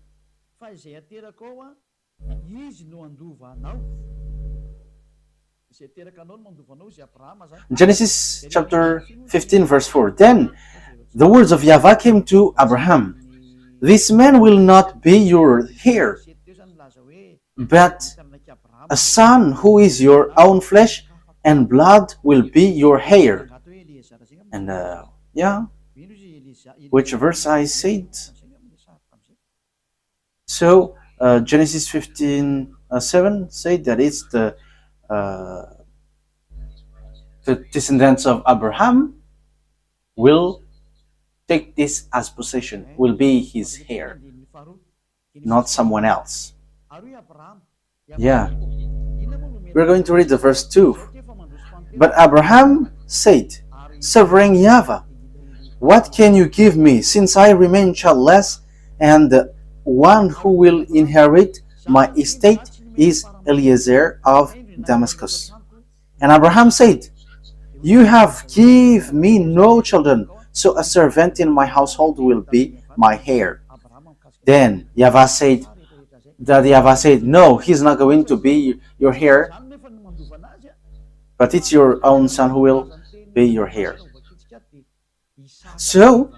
Genesis chapter 15 verse 4. Then the words of YAHVAH came to Abraham, "This man will not be your heir, but a son who is your own flesh and blood will be your heir." And which verse I said? So Genesis 15:7 said that it's the descendants of Abraham will take this as possession, will be his heir, not someone else. Yeah. We're going to read the verse 2. But Abraham said, "Sovereign YAHVAH, what can you give me, since I remain childless, and the one who will inherit my estate is Eliezer of Damascus?" And Abraham said, "You have given me no children, so a servant in my household will be my heir." Then YAHVAH said, "No, he's not going to be your heir, but it's your own son who will be your heir." So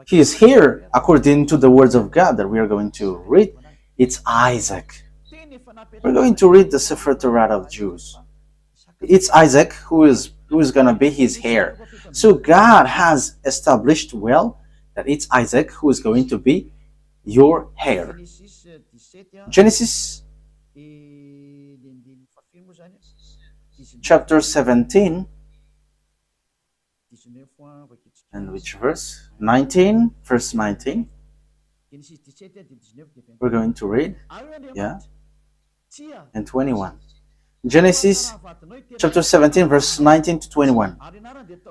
his heir, according to the words of God that we are going to read, it's Isaac. We're going to read the Sefer Torah of Jews. It's Isaac who is going to be his heir. So God has established well that it's Isaac who is going to be your heir. Genesis chapter 17, and which verse? 19, verse 19. We're going to read, and 21. Genesis chapter 17, verse 19 to 21.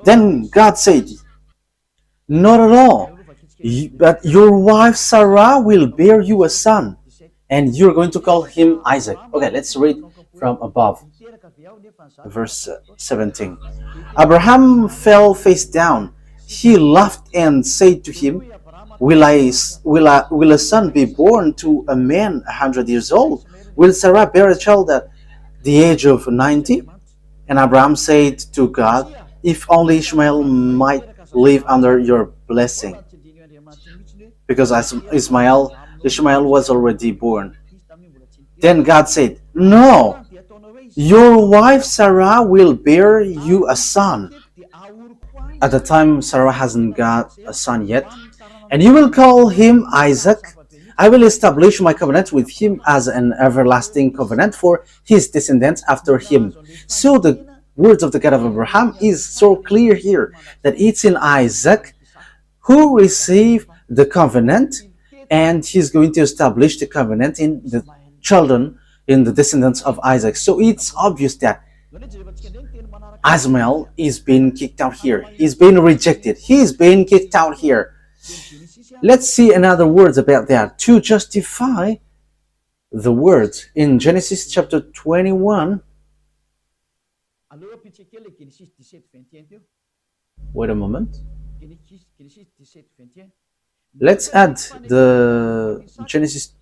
Then God said, "Not at all, but your wife Sarah will bear you a son, and you're going to call him Isaac." Okay, let's read from above. Verse 17. Abraham fell face down. He laughed and said to him, Will a son be born to a man 100 years old? Will Sarah bear a child at the age of 90? And Abraham said to God, if only Ishmael might live under your blessing. Because Ishmael was already born. Then God said, no, your wife Sarah will bear you a son. At the time, Sarah hasn't got a son yet. And you will call him Isaac. I will establish my covenant with him as an everlasting covenant for his descendants after him. So the words of the God of Abraham is so clear here that it's in Isaac who received the covenant, and he's going to establish the covenant in the children, in the descendants of Isaac. So it's obvious that Ishmael is being kicked out here. He's being rejected. He's being kicked out here. Let's see another words about that to justify the words in Genesis chapter 21. Wait a moment. Let's add the Genesis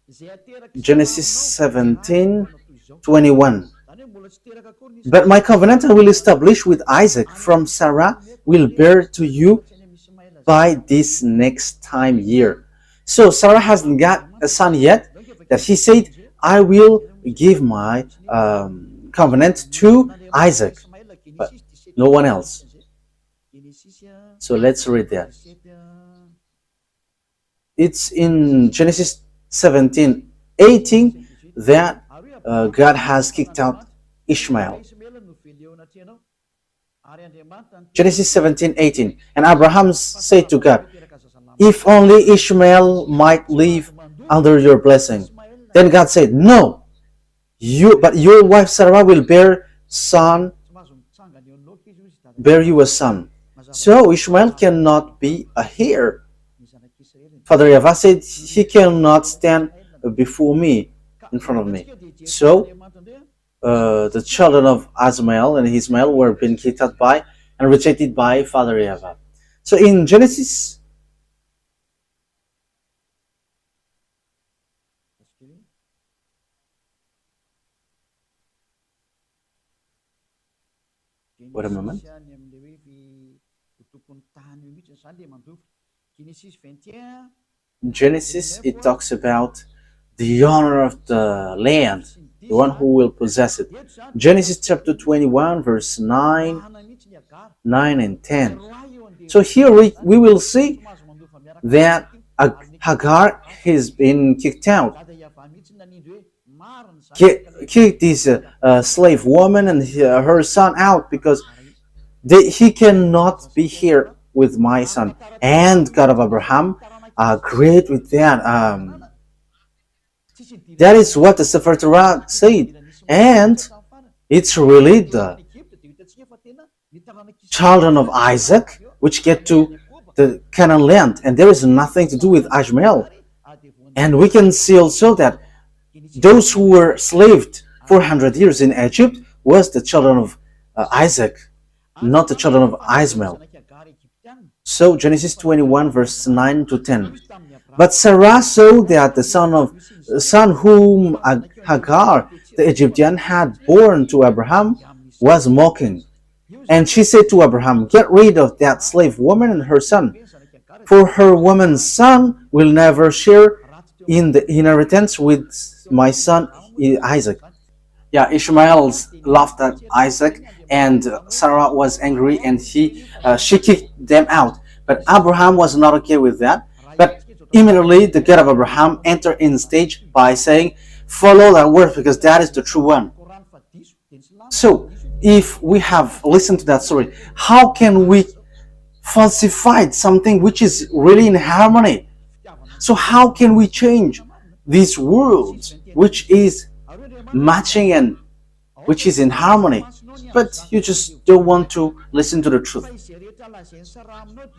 17:21. But my covenant I will establish with Isaac from Sarah will bear to you by this next time year. So Sarah hasn't got a son yet, that he said, I will give my covenant to Isaac, but no one else. So let's read that. It's in Genesis 17:18 that God has kicked out Ishmael. Genesis 17:18. And Abraham said to God, if only Ishmael might live under your blessing. Then God said, no, but your wife Sarah will bear you a son. So Ishmael cannot be a heir. Father YAHVAH said, he cannot stand before me, in front of me. So the children of Ishmael and Ishmael were being kicked out by and rejected by Father YAHVAH. So in Genesis, wait a moment. Genesis, it talks about the owner of the land, the one who will possess it. Genesis chapter 21, verse 9 and 10. So here we will see that Hagar has been kicked out. Kicked this slave woman and her son out because he cannot be here with my son. And God of Abraham agreed with that. That is what the Sefer Torah said. And it's really the children of Isaac which get to the Canaan land. And there is nothing to do with Ishmael. And we can see also that those who were slaved 400 years in Egypt was the children of Isaac, not the children of Ishmael. So Genesis 21 verse 9 to 10. But Sarah saw that the son whom Hagar the Egyptian had born to Abraham was mocking. And she said to Abraham, get rid of that slave woman and her son, for her woman's son will never share in the inheritance with my son Isaac. Yeah, Ishmael laughed at Isaac, and Sarah was angry, and she kicked them out. But Abraham was not okay with that. But immediately the God of Abraham entered in stage by saying, follow that word because that is the true one. So if we have listened to that story, how can we falsify something which is really in harmony? So how can we change these words which is matching and which is in harmony? But you just don't want to listen to the truth.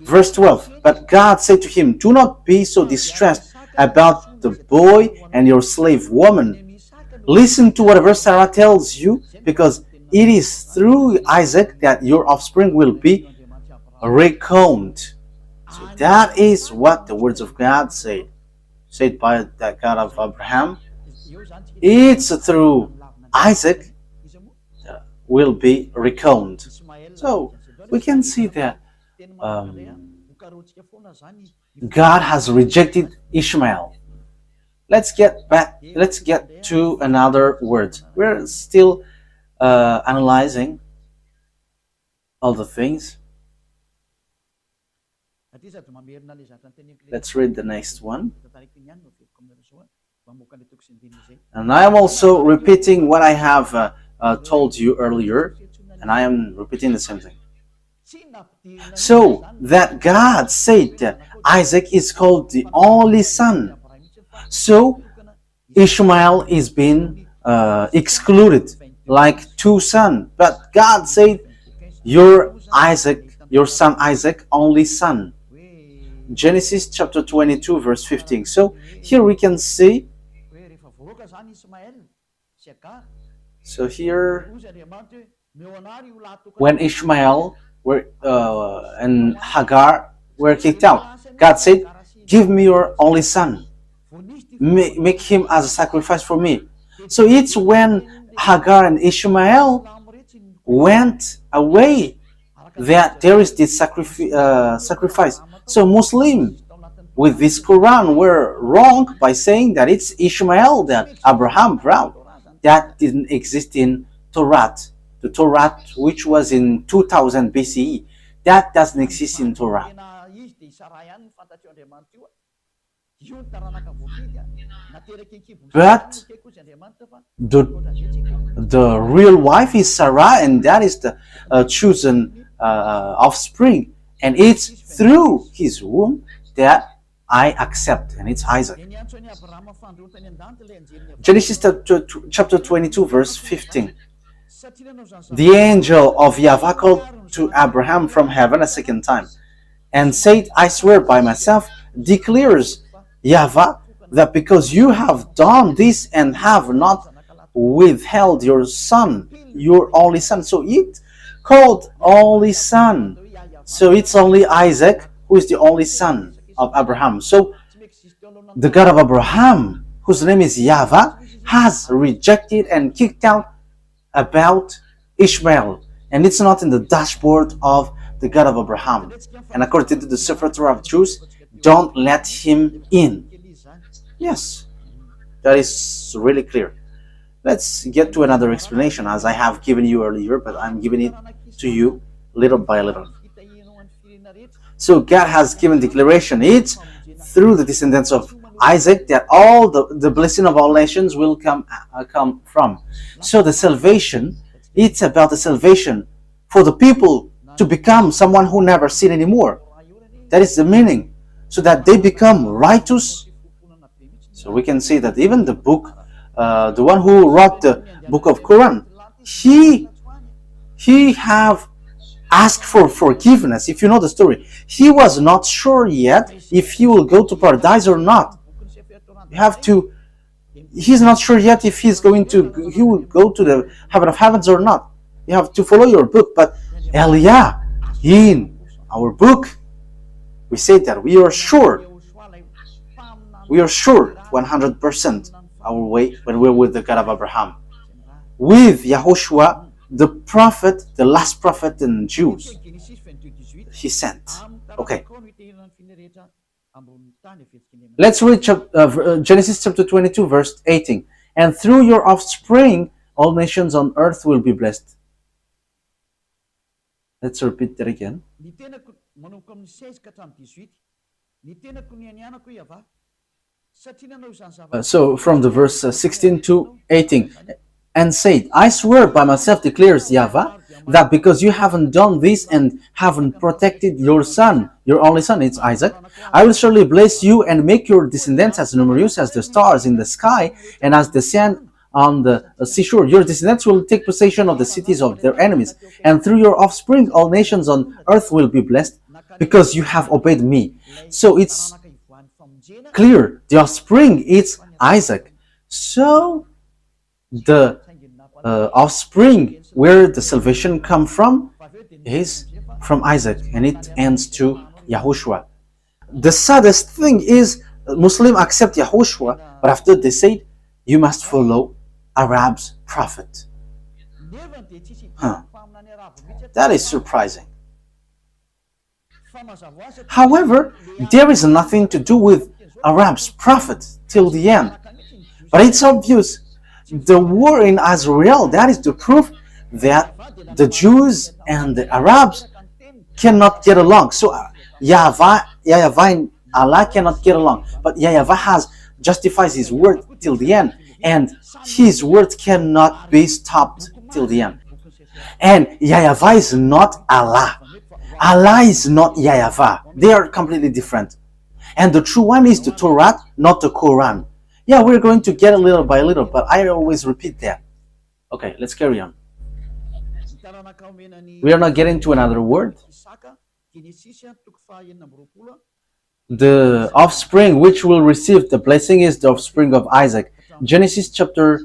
Verse 12. But God said to him, do not be so distressed about the boy and your slave woman. Listen to whatever Sarah tells you, because it is through Isaac that your offspring will be reckoned. So that is what the words of God said by the God of Abraham. It's through Isaac will be recounted. So we can see that God has rejected Ishmael. Let's get back. Let's get to another word. We're still analyzing all the things. Let's read the next one. And I am also repeating what I have told you earlier, and I am repeating the same thing. So that God said that Isaac is called the only son. So Ishmael is being excluded like two sons. But God said, your son Isaac, only son. Genesis chapter 22 verse 15. So here we can see, so here when Ishmael and Hagar were kicked out, God said, give me your only son, make him as a sacrifice for me. So it's when Hagar and Ishmael went away that there is this sacrifice. So Muslims with this Quran were wrong by saying that it's Ishmael that Abraham brought. That didn't exist in Torah. The Torah, which was in 2000 BCE, that doesn't exist in Torah. But the real wife is Sarah, and that is the chosen offspring. And it's through his womb that I accept, and it's Isaac. Genesis chapter 22 verse 15. The angel of YAHVAH called to Abraham from heaven a second time and said, I swear by myself, declares YAHVAH, that because you have done this and have not withheld your son, your only son. So it called only son. So it's only Isaac who is the only son of Abraham. So the God of Abraham, whose name is YAHVAH, has rejected and kicked out about Ishmael. And it's not in the dashboard of the God of Abraham. And according to the Sefer Torah of Jews, don't let him in. Yes, that is really clear. Let's get to another explanation, as I have given you earlier, but I'm giving it to you little by little. So God has given declaration. It's through the descendants of Isaac that all the blessing of all nations will come from. So the salvation, it's about the salvation for the people to become someone who never sin anymore. That is the meaning. So that they become righteous. So we can see that even the book, the one who wrote the book of Quran, he have asked for forgiveness. If you know the story, he was not sure yet if he will go to paradise or not. You have to. He's not sure yet if he will go to the heaven of heavens or not. You have to follow your book. But Elia, in our book, we say that we are sure 100% our way when we're with the God of Abraham, with YAHOSHUAH, the prophet, the last prophet in Jews he sent. Okay, let's read Genesis chapter 22 verse 18. And through your offspring all nations on earth will be blessed. Let's repeat that again. So from the verse 16 to 18. And said, I swear by myself, declares YAHVAH, that because you haven't done this and haven't protected your son, your only son, it's Isaac, I will surely bless you and make your descendants as numerous as the stars in the sky and as the sand on the seashore. Your descendants will take possession of the cities of their enemies, and through your offspring all nations on earth will be blessed, because you have obeyed me. So it's clear, the offspring is Isaac. So the offspring where the salvation come from is from Isaac, and it ends to YAHOSHUAH. The saddest thing is Muslims accept YAHOSHUAH, but after they say you must follow Arab's prophet. That is surprising. However, there is nothing to do with Arab's prophet till the end. But it's obvious the war in Israel, that is the proof that the Jews and the Arabs cannot get along. So YAHVAH and Allah cannot get along. But YAHVAH has justifies his word till the end, and his word cannot be stopped till the end. And YAHVAH is not Allah. Allah is not YAHVAH. They are completely different. And the true one is the Torah, not the Quran. Yeah, we're going to get a little by little, but I always repeat that. Okay, let's carry on. We are not getting to another word. The offspring which will receive the blessing is the offspring of Isaac. Genesis chapter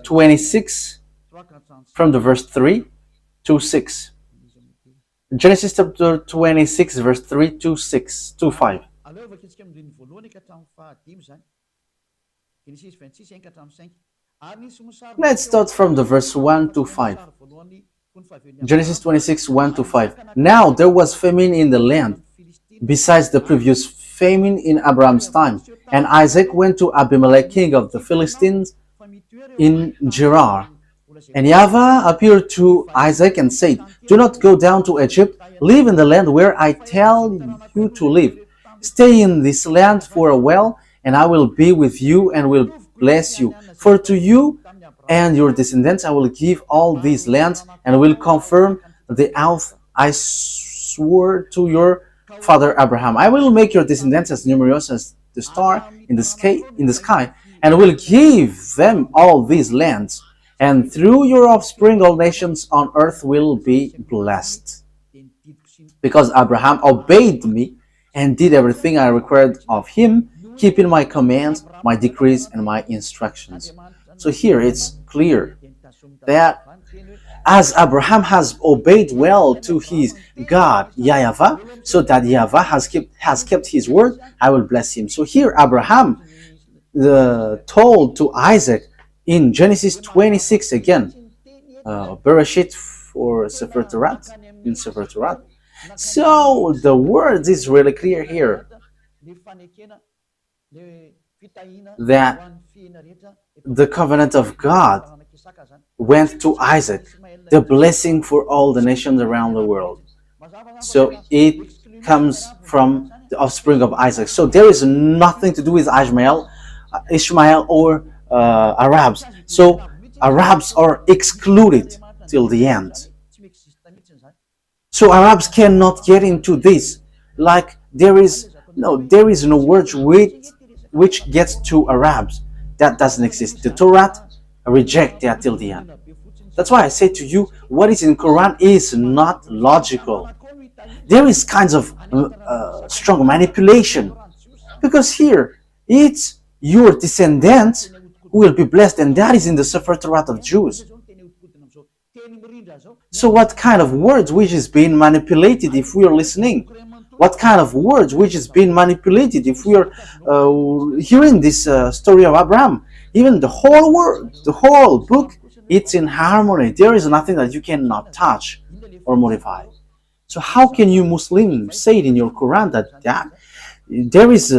26 from the verse 3 to 6. Genesis chapter 26 verse 3 to 6 to 5. Let's start from the verse 1 to 5. Genesis 26, 1 to 5. Now there was famine in the land, besides the previous famine in Abraham's time. And Isaac went to Abimelech, king of the Philistines, in Gerar. And YAHVAH appeared to Isaac and said, do not go down to Egypt. Live in the land where I tell you to live. Stay in this land for a while, and I will be with you and will bless you. For to you and your descendants I will give all these lands, and will confirm the oath I swore to your father Abraham. I will make your descendants as numerous as the star in the sky, and will give them all these lands. And through your offspring all nations on earth will be blessed. Because Abraham obeyed me and did everything I required of him, keeping my commands, my decrees, and my instructions. So here it's clear that as Abraham has obeyed well to his God, YAHVAH, so that YAHVAH has kept his word, I will bless him. So here Abraham told to Isaac in Genesis 26 again, Bereshit for Sefer Torah, in Sefer Torah. So the word is really clear here that the covenant of God went to Isaac, the blessing for all the nations around the world. So it comes from the offspring of Isaac. So there is nothing to do with Ishmael or Arabs. So Arabs are excluded till the end. So Arabs cannot get into this. Like there is no word which gets to Arabs. That doesn't exist. The Torah reject that till the end. That's why I say to you, what is in Quran is not logical. There is kinds of strong manipulation, because here it's your descendants who will be blessed, and that is in the Sefer Torah of Jews. So what kind of words which is being manipulated if we are listening? What kind of words which is being manipulated if we are hearing this story of Abraham? Even the whole word, the whole book, it's in harmony. There is nothing that you cannot touch or modify. So how can you Muslims say it in your Quran that there is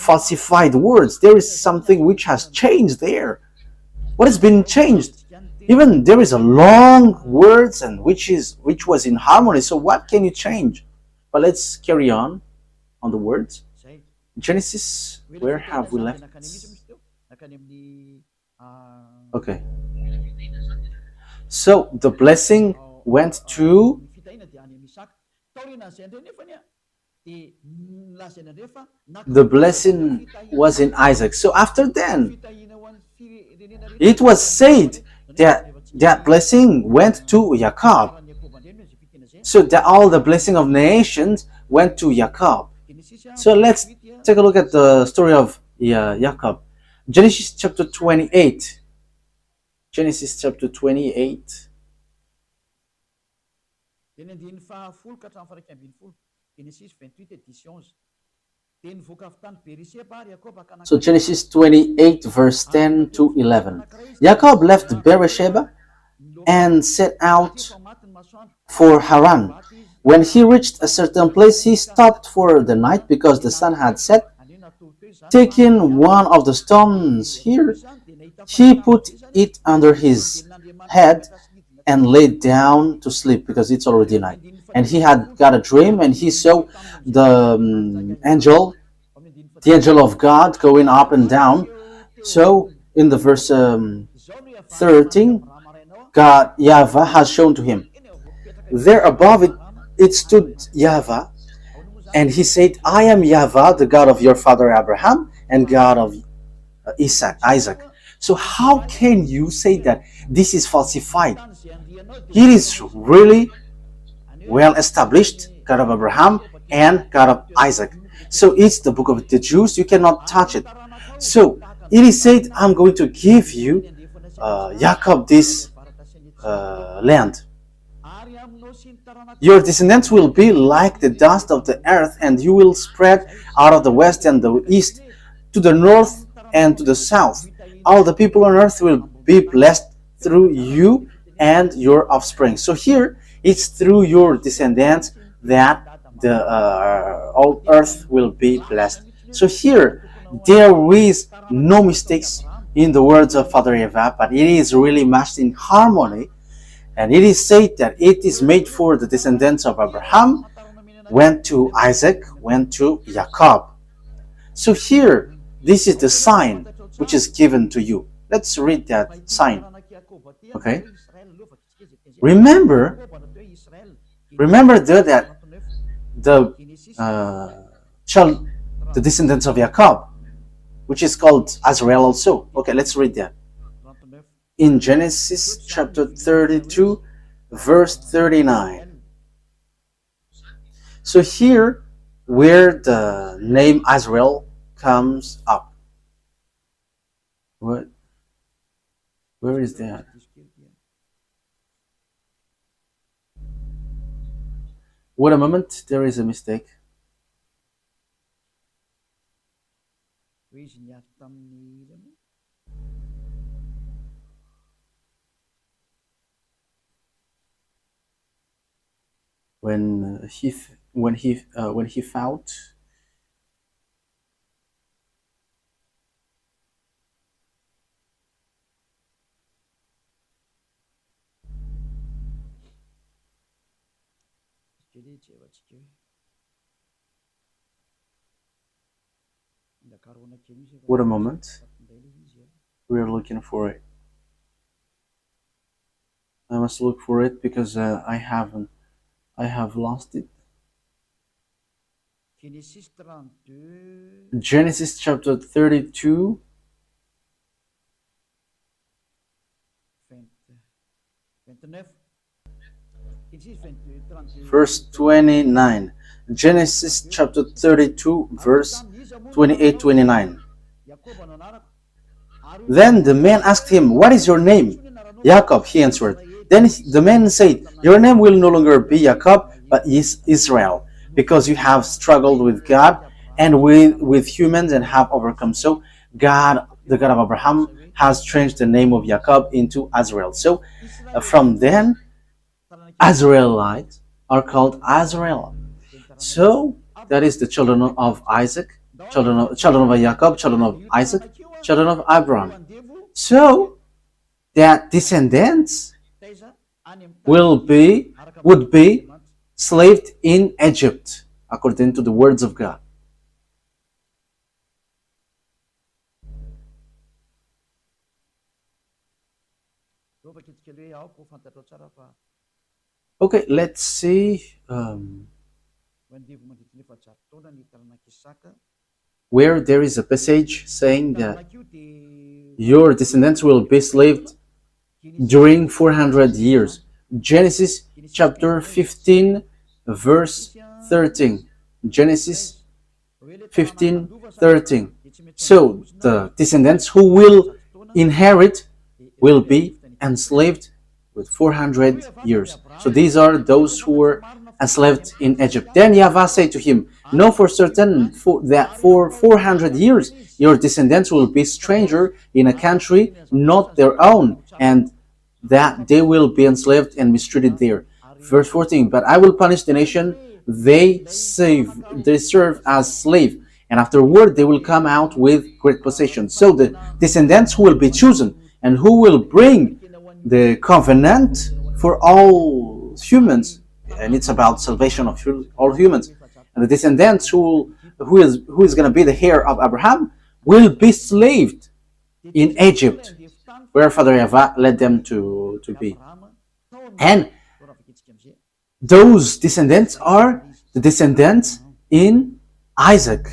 falsified words? There is something which has changed there. What has been changed? Even there is a long words and which was in harmony. So what can you change? But let's carry on the words. Genesis, where have we left? Okay. So the blessing went to the blessing was in Isaac. So after then, it was said that blessing went to Jacob. So that all the blessing of nations went to Jacob. So let's take a look at the story of Jacob. Genesis chapter 28. Genesis chapter 28. So Genesis 28 verse 10 to 11. Jacob left Beersheba and set out for Haran. When he reached a certain place, he stopped for the night because the sun had set. Taking one of the stones here, he put it under his head and laid down to sleep because it's already night. And he had got a dream, and he saw the angel of God going up and down. So in the verse 13, God, YAHVAH, has shown to him. There above it stood YAHVAH, and he said, I am YAHVAH, the God of your father Abraham and God of Isaac. So how can you say that this is falsified? It is really well established, God of Abraham and God of Isaac. So it's the book of the Jews, you cannot touch it. So it is said, I'm going to give you, Jacob, this land. Your descendants will be like the dust of the earth, and you will spread out of the west and the east, to the north and to the south. All the people on earth will be blessed through you and your offspring. So here, it's through your descendants that the all earth will be blessed. So here, there is no mistakes in the words of Father YAHVAH, but it is really matched in harmony. And it is said that it is made for the descendants of Abraham, went to Isaac, went to Jacob. So here, this is the sign which is given to you. Let's read that sign. Okay? Remember that the descendants of Jacob, which is called Azrael also. Okay, let's read that. In Genesis chapter 32, verse 39. So here, where the name Azrael comes up. What? Where is that? Wait a moment, there is a mistake. When he found Wait a moment. We are looking for it. I must look for it because I have lost it. Genesis chapter 32. Verse 29. Genesis chapter 32, verse 28-29. Then the man asked him, "What is your name?" "Jacob," he answered. Then the man said, "Your name will no longer be Jacob, but is Israel, because you have struggled with God and with humans and have overcome." So God, the God of Abraham, has changed the name of Jacob into Azrael. So from then, Azraelites are called Azrael. So that is the children of Isaac, children of Jacob, children of Isaac, children of Abraham. So that descendants would be slaved in Egypt, according to the words of God. Okay, let's see where there is a passage saying that your descendants will be slaved during 400 years. Genesis chapter 15, verse 13. Genesis 15, 13. So the descendants who will inherit will be enslaved with 400 years. So these are those who were enslaved in Egypt. Then YAHVAH said to him, "Know for certain that for 400 years your descendants will be stranger in a country not their own, and that they will be enslaved and mistreated there. Verse 14, but I will punish the nation they serve as slave, and afterward they will come out with great possession. So the descendants who will be chosen and who will bring the covenant for all humans, and it's about salvation of all humans. And the descendants who is going to be the heir of Abraham will be slaved in Egypt, where Father YAHVAH led them to be. And those descendants are the descendants in Isaac.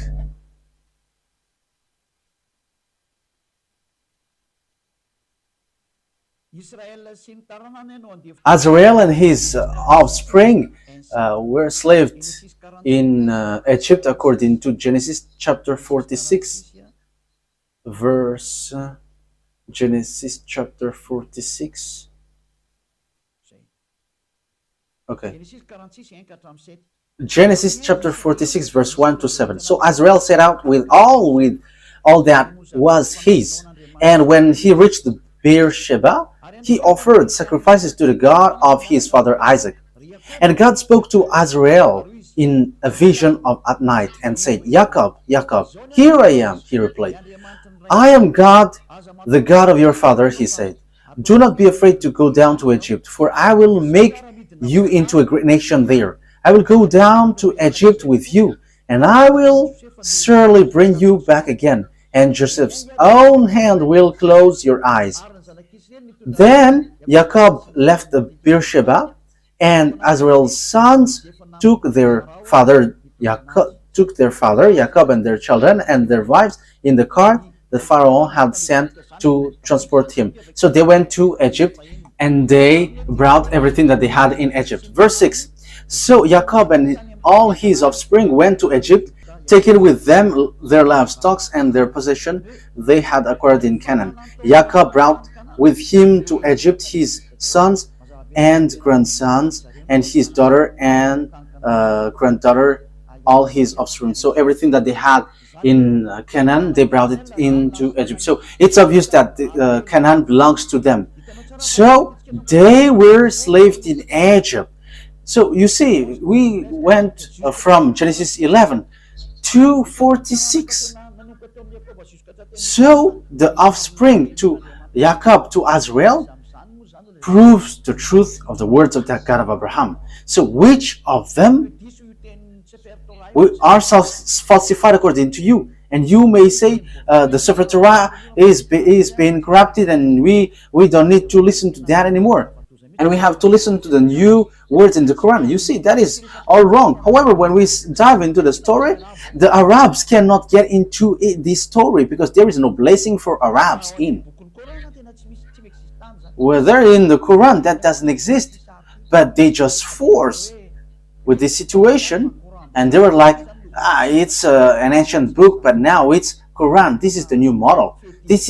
Azrael and his offspring were enslaved in Egypt according to Genesis chapter 46, verse Genesis chapter 46. Okay. Genesis chapter 46, verse 1 to 7. So Azrael set out with all that was his, and when he reached Beersheba, he offered sacrifices to the God of his father Isaac. And God spoke to Azrael in a vision at night and said, Jacob, Jacob. Here I am, he replied. I am God, the God of your father, he said. Do not be afraid to go down to Egypt, for I will make you into a great nation there. I will go down to Egypt with you, and I will surely bring you back again, and Joseph's own hand will close your eyes. Then Jacob left Beersheba, and Azrael's sons took their father Jacob and their children and their wives in the cart the Pharaoh had sent to transport him. So they went to Egypt, and they brought everything that they had in Egypt. Verse 6. So Jacob and all his offspring went to Egypt, taking with them their livestock and their possession they had acquired in Canaan. Jacob brought with him to Egypt his sons and grandsons, and his daughter and granddaughter, all his offspring. So everything that they had in Canaan, they brought it into Egypt. So it's obvious that Canaan belongs to them. So they were enslaved in Egypt. So you see, we went from Genesis 11 to 46. So the offspring to Jacob to Azrael proves the truth of the words of the God of Abraham. So which of them are falsified according to you? And you may say the Sefer Torah is being corrupted, and we don't need to listen to that anymore, and we have to listen to the new words in the Quran. You see, that is all wrong. However, when we dive into the story, the Arabs cannot get into this story because there is no blessing for Arabs in. Whether in the Quran, that doesn't exist, but they just force with this situation, and they were like, it's an ancient book, but now it's Quran. This is the new model. This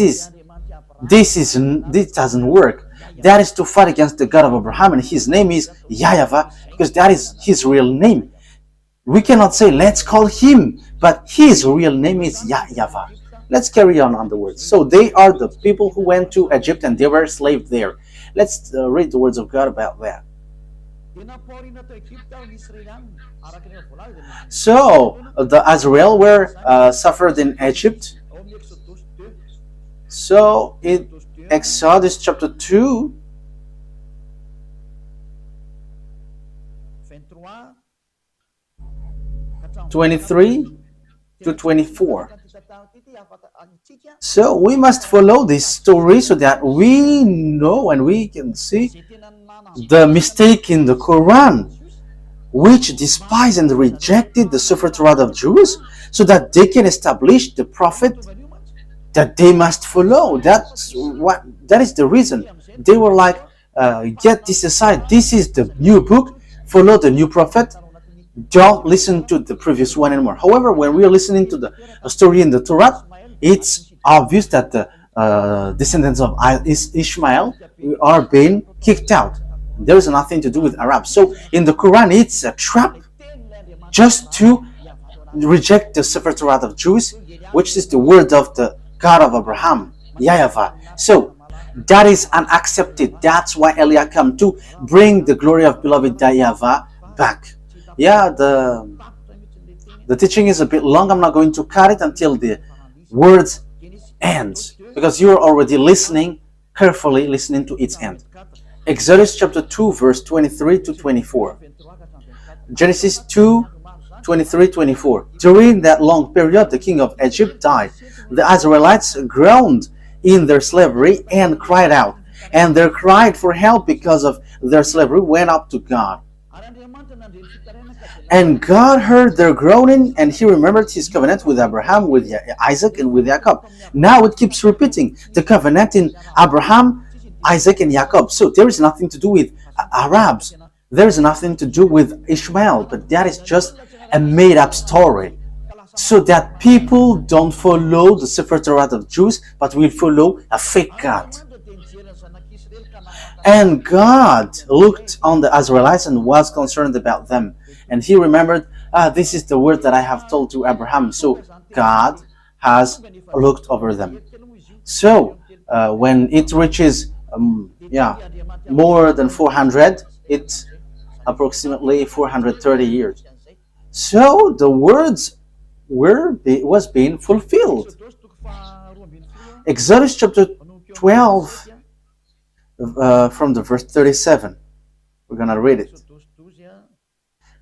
doesn't work. That is to fight against the God of Abraham, and his name is YAHVAH, because that is his real name. We cannot say let's call him, but his real name is YAHVAH. Let's carry on the words. So they are the people who went to Egypt and they were enslaved there. Let's read the words of God about that. So the Azrael were suffered in Egypt. So in Exodus chapter 2, (23 to 24). So we must follow this story so that we know and we can see the mistake in the Quran, which despised and rejected the Sefer Torah of Jews, so that they can establish the prophet that they must follow. That is the reason. They were like, get this aside. This is the new book. Follow the new prophet. Don't listen to the previous one anymore. However, when we are listening to the story in the Torah, it's obvious that the descendants of Ishmael are being kicked out. There is nothing to do with Arabs. So in the Quran, it's a trap just to reject the Sefer Torah of Jews, which is the word of the God of Abraham, YAHVAH. So That is unaccepted. That's why Eliah come to bring the glory of beloved YAHVAH back. Yeah, the teaching is a bit long. I'm not going to cut it until the words ends, because you're already listening carefully, listening to its end. Exodus chapter 2 verse 23 to 24. Genesis 2 23, 24. During that long period, the king of Egypt died. The Israelites groaned in their slavery and cried out. And their cry for help because of their slavery went up to God. And God heard their groaning, and he remembered his covenant with Abraham, with Isaac, and with Jacob. Now it keeps repeating the covenant in Abraham, Isaac, and Jacob. So there is nothing to do with Arabs. There is nothing to do with Ishmael, but that is just a made-up story, so that people don't follow the Sefer Torah of Jews, but will follow a fake God. And God looked on the Israelites and was concerned about them. And he remembered, this is the word that I have told to Abraham. So God has looked over them. So when it reaches more than 400, it's approximately 430 years. So the words was being fulfilled. Exodus chapter 12 from the verse 37. We're going to read it.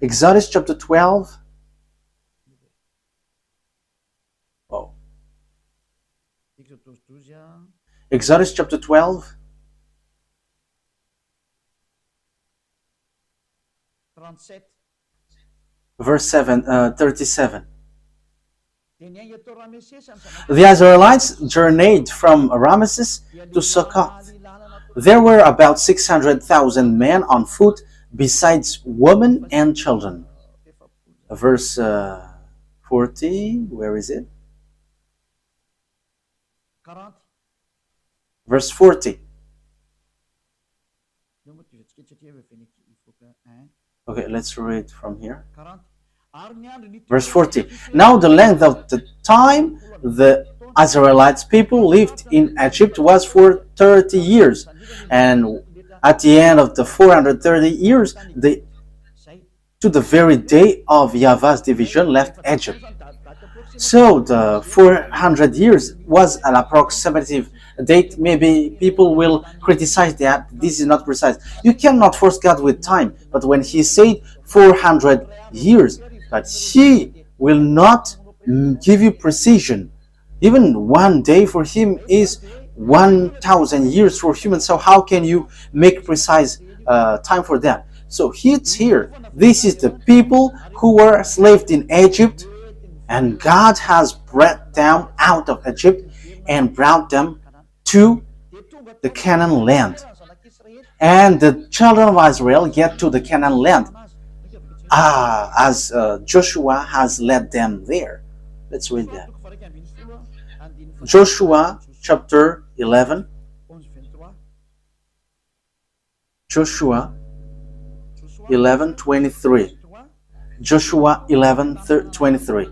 Exodus chapter 12. Oh. Exodus chapter 12. Verse 37. The Israelites journeyed from Ramesses to Succoth. There were about 600,000 men on foot, besides women and children. Verse 40, where is it? Verse 40. Okay, let's read from here. Verse 40. Now the length of the time the Israelites people lived in Egypt was for 30 years. And at the end of the 430 years, they, to the very day of YAHVAH's division, left Egypt. So the 400 years was an approximative date. Maybe people will criticize that this is not precise. You cannot force God with time. But when he said 400 years, that he will not give you precision. Even one day for him is 1,000 years for humans. So how can you make precise time for that? So it's here. This is the people who were enslaved in Egypt, and God has brought them out of Egypt and brought them to the Canaan land. And the children of Israel get to the Canaan land as Joshua has led them there. Let's read that. Joshua chapter 11. Joshua 11:23. Joshua 11:23.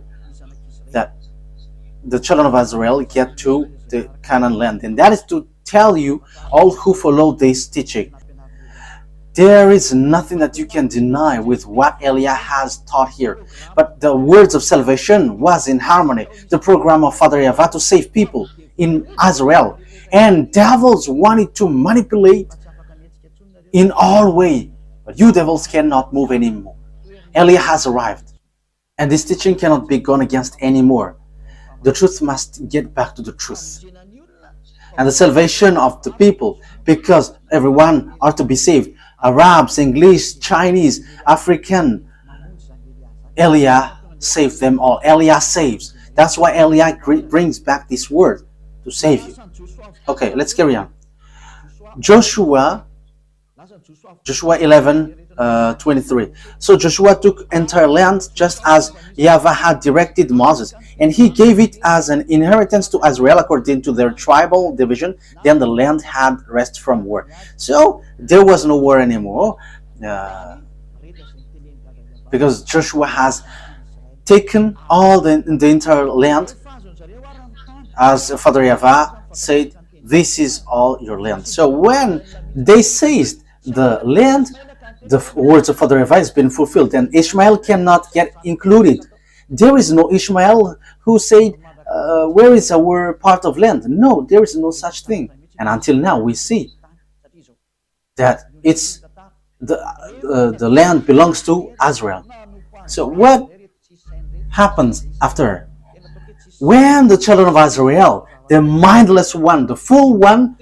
That the children of Israel get to the Canaan land, and that is to tell you all who follow this teaching. There is nothing that you can deny with what Eliah has taught here. But the words of salvation was in harmony. The program of Father YAHVAH to save people in Israel. And devils wanted to manipulate in all ways. But you devils cannot move anymore. Eliah has arrived. And this teaching cannot be gone against anymore. The truth must get back to the truth. And the salvation of the people, because everyone are to be saved. Arabs, English, Chinese, African. Eliah saved them all. Eliah saves. That's why Eliah brings back this word to save you. Okay, let's carry on. Joshua 11:23. So Joshua took entire land just as YAHVAH had directed Moses, and he gave it as an inheritance to Israel according to their tribal division. Then the land had rest from war. So there was no war anymore, because Joshua has taken all the entire land, as Father YAHVAH said this is all your land. So when they seized the land, the words of Father YAHVAH has been fulfilled, and Ishmael cannot get included. There is no Ishmael who said, where is our part of land? No, there is no such thing. And until now we see that it's the land belongs to Israel. So what happens after? When the children of Israel, the mindless one, the fool one,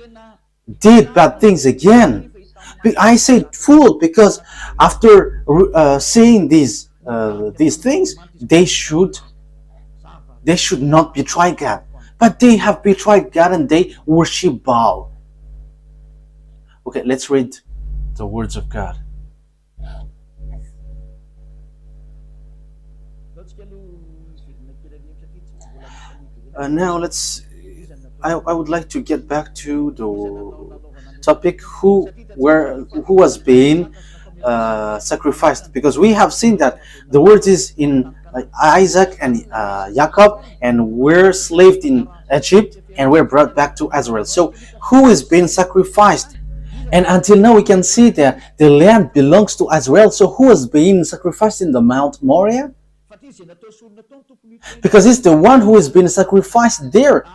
did bad things again. I say fool because after seeing these things, they should not betray God. But they have betrayed God and they worship Baal. Okay, let's read the words of God. Now I would like to get back to the topic who was being sacrificed, because we have seen that the word is in Isaac and Jacob, and we're slaved in Egypt and we're brought back to Israel. So who is being sacrificed? And until now we can see that the land belongs to Israel. So who is being sacrificed in the Mount Moriah? Because it's the one who is being sacrificed there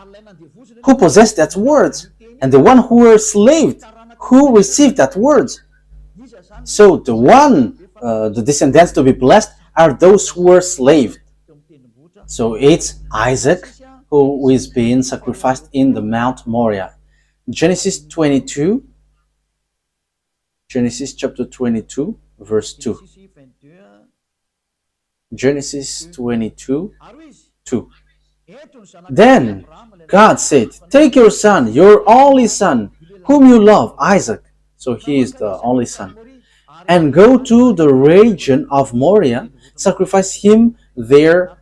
who possessed that word, and the one who were slaved who received that word. So the one, the descendants to be blessed are those who were slaved. So it's Isaac who is being sacrificed in the Mount Moriah. Genesis 22, Genesis chapter 22, verse 2. Genesis 22, 2. Then God said, take your son, your only son, whom you love, Isaac. So he is the only son. And go to the region of Moriah, sacrifice him there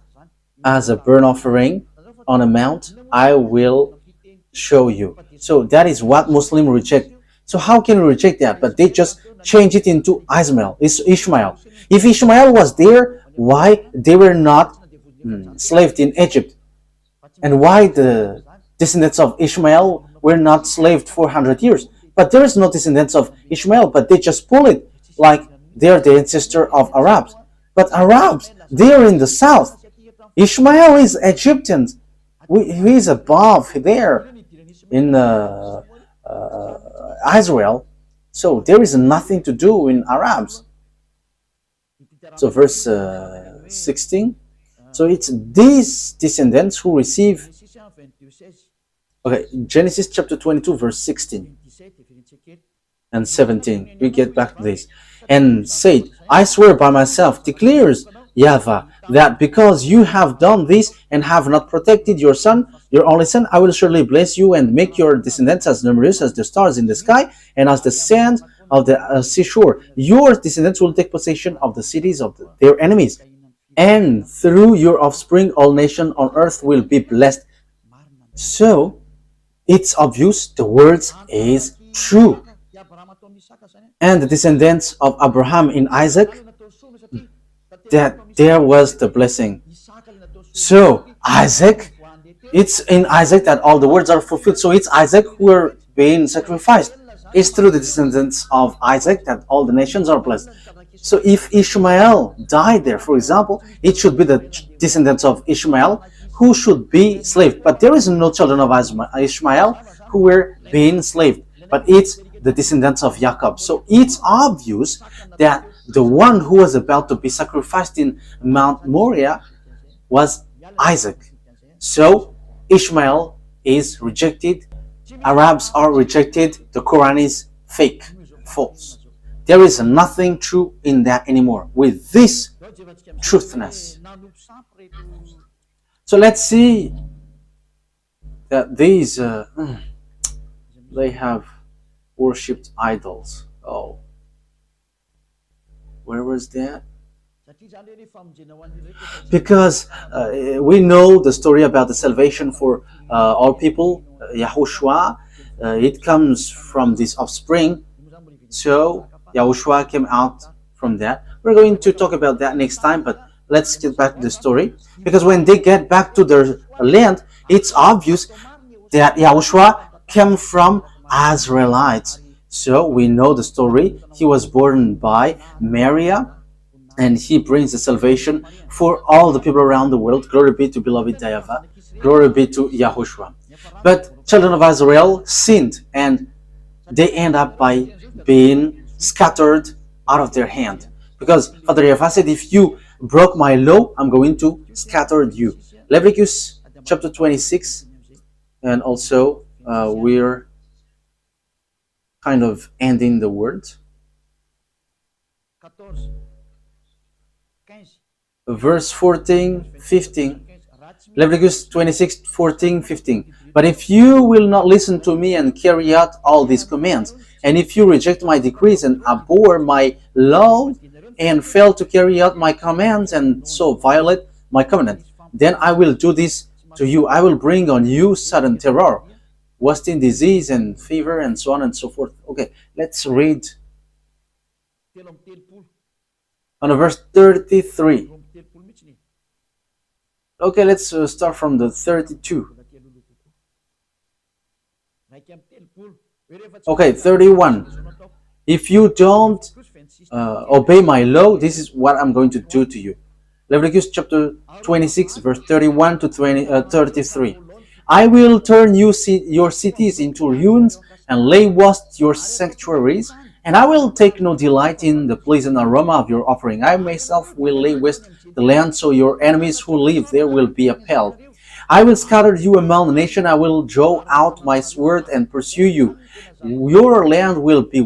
as a burnt offering on a mount I will show you. So that is what Muslims reject. So how can we reject that? But they just change it into Ishmael. If Ishmael was there, why they were not slaved in Egypt? And why the descendants of Ishmael were not slaved for 100 years? But there is no descendants of Ishmael, but they just pull it like they are the ancestor of Arabs. But Arabs, they are in the south. Ishmael is Egyptians. He is above there in Israel. So there is nothing to do in Arabs. So verse 16. So it's these descendants who receive. Okay, Genesis chapter 22, verse 16 and 17. We get back to this. And said, I swear by myself, declares YAHVAH, that because you have done this and have not protected your son, your only son, I will surely bless you and make your descendants as numerous as the stars in the sky and as the sand of the seashore. Your descendants will take possession of the cities of their enemies. And through your offspring, all nations on earth will be blessed. So, it's obvious the words is true. And the descendants of Abraham in Isaac, that there was the blessing. So, Isaac, it's in Isaac that all the words are fulfilled. So, it's Isaac who are being sacrificed. It's through the descendants of Isaac that all the nations are blessed. So if Ishmael died there, for example, it should be the descendants of Ishmael who should be slaved. But there is no children of Ishmael who were being enslaved. But it's the descendants of Jacob. So it's obvious that the one who was about to be sacrificed in Mount Moriah was Isaac. So Ishmael is rejected. Arabs are rejected. The Quran is fake, false. There is nothing true in that anymore with this truthness. So let's see that these they have worshipped idols. Oh, where was that? Because we know the story about the salvation for all people, YAHOSHUAH. It comes from this offspring. So YAHOSHUAH came out from that. We're going to talk about that next time, but let's get back to the story. Because when they get back to their land, it's obvious that YAHOSHUAH came from Israelites. So we know the story. He was born by Maria, and he brings the salvation for all the people around the world. Glory be to beloved YAHVAH. Glory be to YAHOSHUAH. But children of Israel sinned, and they end up by being scattered out of their hand. Because Father YAHVAH said, if you broke my law, I'm going to scatter you. Leviticus chapter 26, and also we're kind of ending the word. Verse 14, 15. Leviticus 26, 14, 15. But if you will not listen to me and carry out all these commands, and if you reject my decrees and abhor my law and fail to carry out my commands and so violate my covenant, then I will do this to you. I will bring on you sudden terror, wasting disease and fever and so on and so forth. Okay, let's read on verse 33. Okay, let's start from the 32. Okay, 31. If you don't obey my law, this is what I'm going to do to you. Leviticus chapter 26, verse 31 to 33. I will turn your cities into ruins and lay waste your sanctuaries, and I will take no delight in the pleasant aroma of your offering. I myself will lay waste the land, so your enemies who live there will be appalled. I will scatter you among the nations. I will draw out my sword and pursue you. Your land will be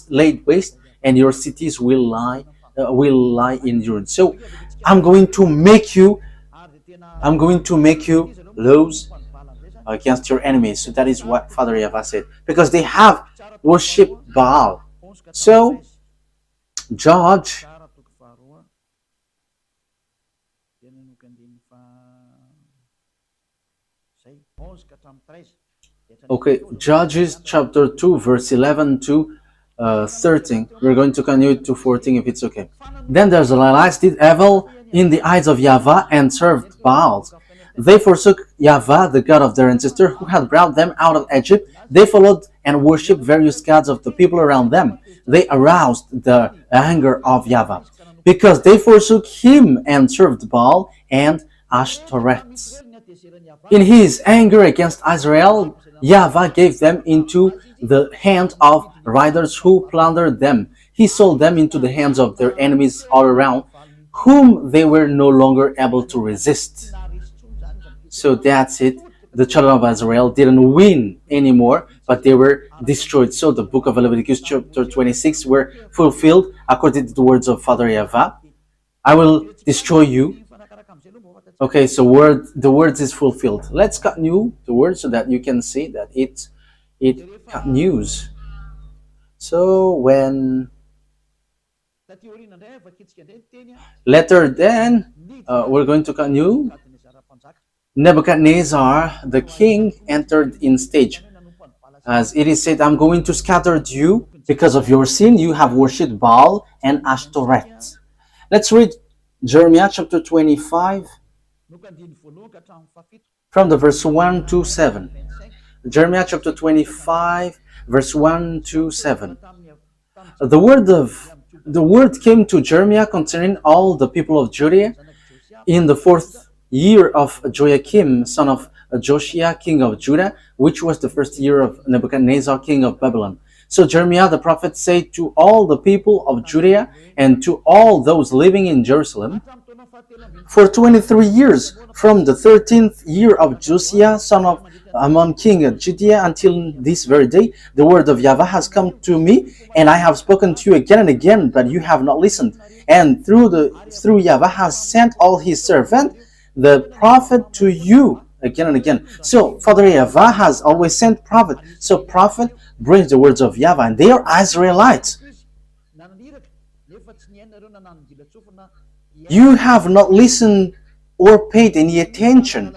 laid waste, and your cities will lie in ruins. So I'm going to make you lose against your enemies. So that is what Father YAHVAH said, because they have worshipped Baal. So judge. Okay, Judges chapter 2, verse 11 to 13. We're going to continue to 14 if it's okay. Then the Israelites did evil in the eyes of YAHVAH and served Baals. They forsook YAHVAH, the God of their ancestor, who had brought them out of Egypt. They followed and worshipped various gods of the people around them. They aroused the anger of YAHVAH, because they forsook him and served Baal and Ashtoreth. In his anger against Israel, YAHVAH gave them into the hand of riders who plundered them. He sold them into the hands of their enemies all around, whom they were no longer able to resist. So that's it. The children of Israel didn't win anymore, but they were destroyed. So the book of Leviticus chapter 26 were fulfilled according to the words of Father YAHVAH. I will destroy you. Okay, so the words is fulfilled. Let's continue the word so that you can see that it continues. So when later then we're going to continue. Nebuchadnezzar, the king, entered in stage. As it is said, I'm going to scatter you because of your sin. You have worshipped Baal and Ashtoreth. Let's read Jeremiah chapter 25 from the verse 1 to 7. Jeremiah chapter 25, verse 1 to 7. The word came to Jeremiah concerning all the people of Judea in the 4th year of Joachim, son of Josiah, king of Judah, which was the 1st year of Nebuchadnezzar, king of Babylon. So Jeremiah the prophet said to all the people of Judea and to all those living in Jerusalem, for 23 years, from the 13th year of Josiah, son of Ammon, king of Judea, until this very day, the word of YAHVAH has come to me, and I have spoken to you again and again, but you have not listened. And through YAHVAH has sent all his servant, the prophet, to you again and again. So Father YAHVAH has always sent prophet. So prophet brings the words of YAHVAH, and they are Israelites. You have not listened or paid any attention.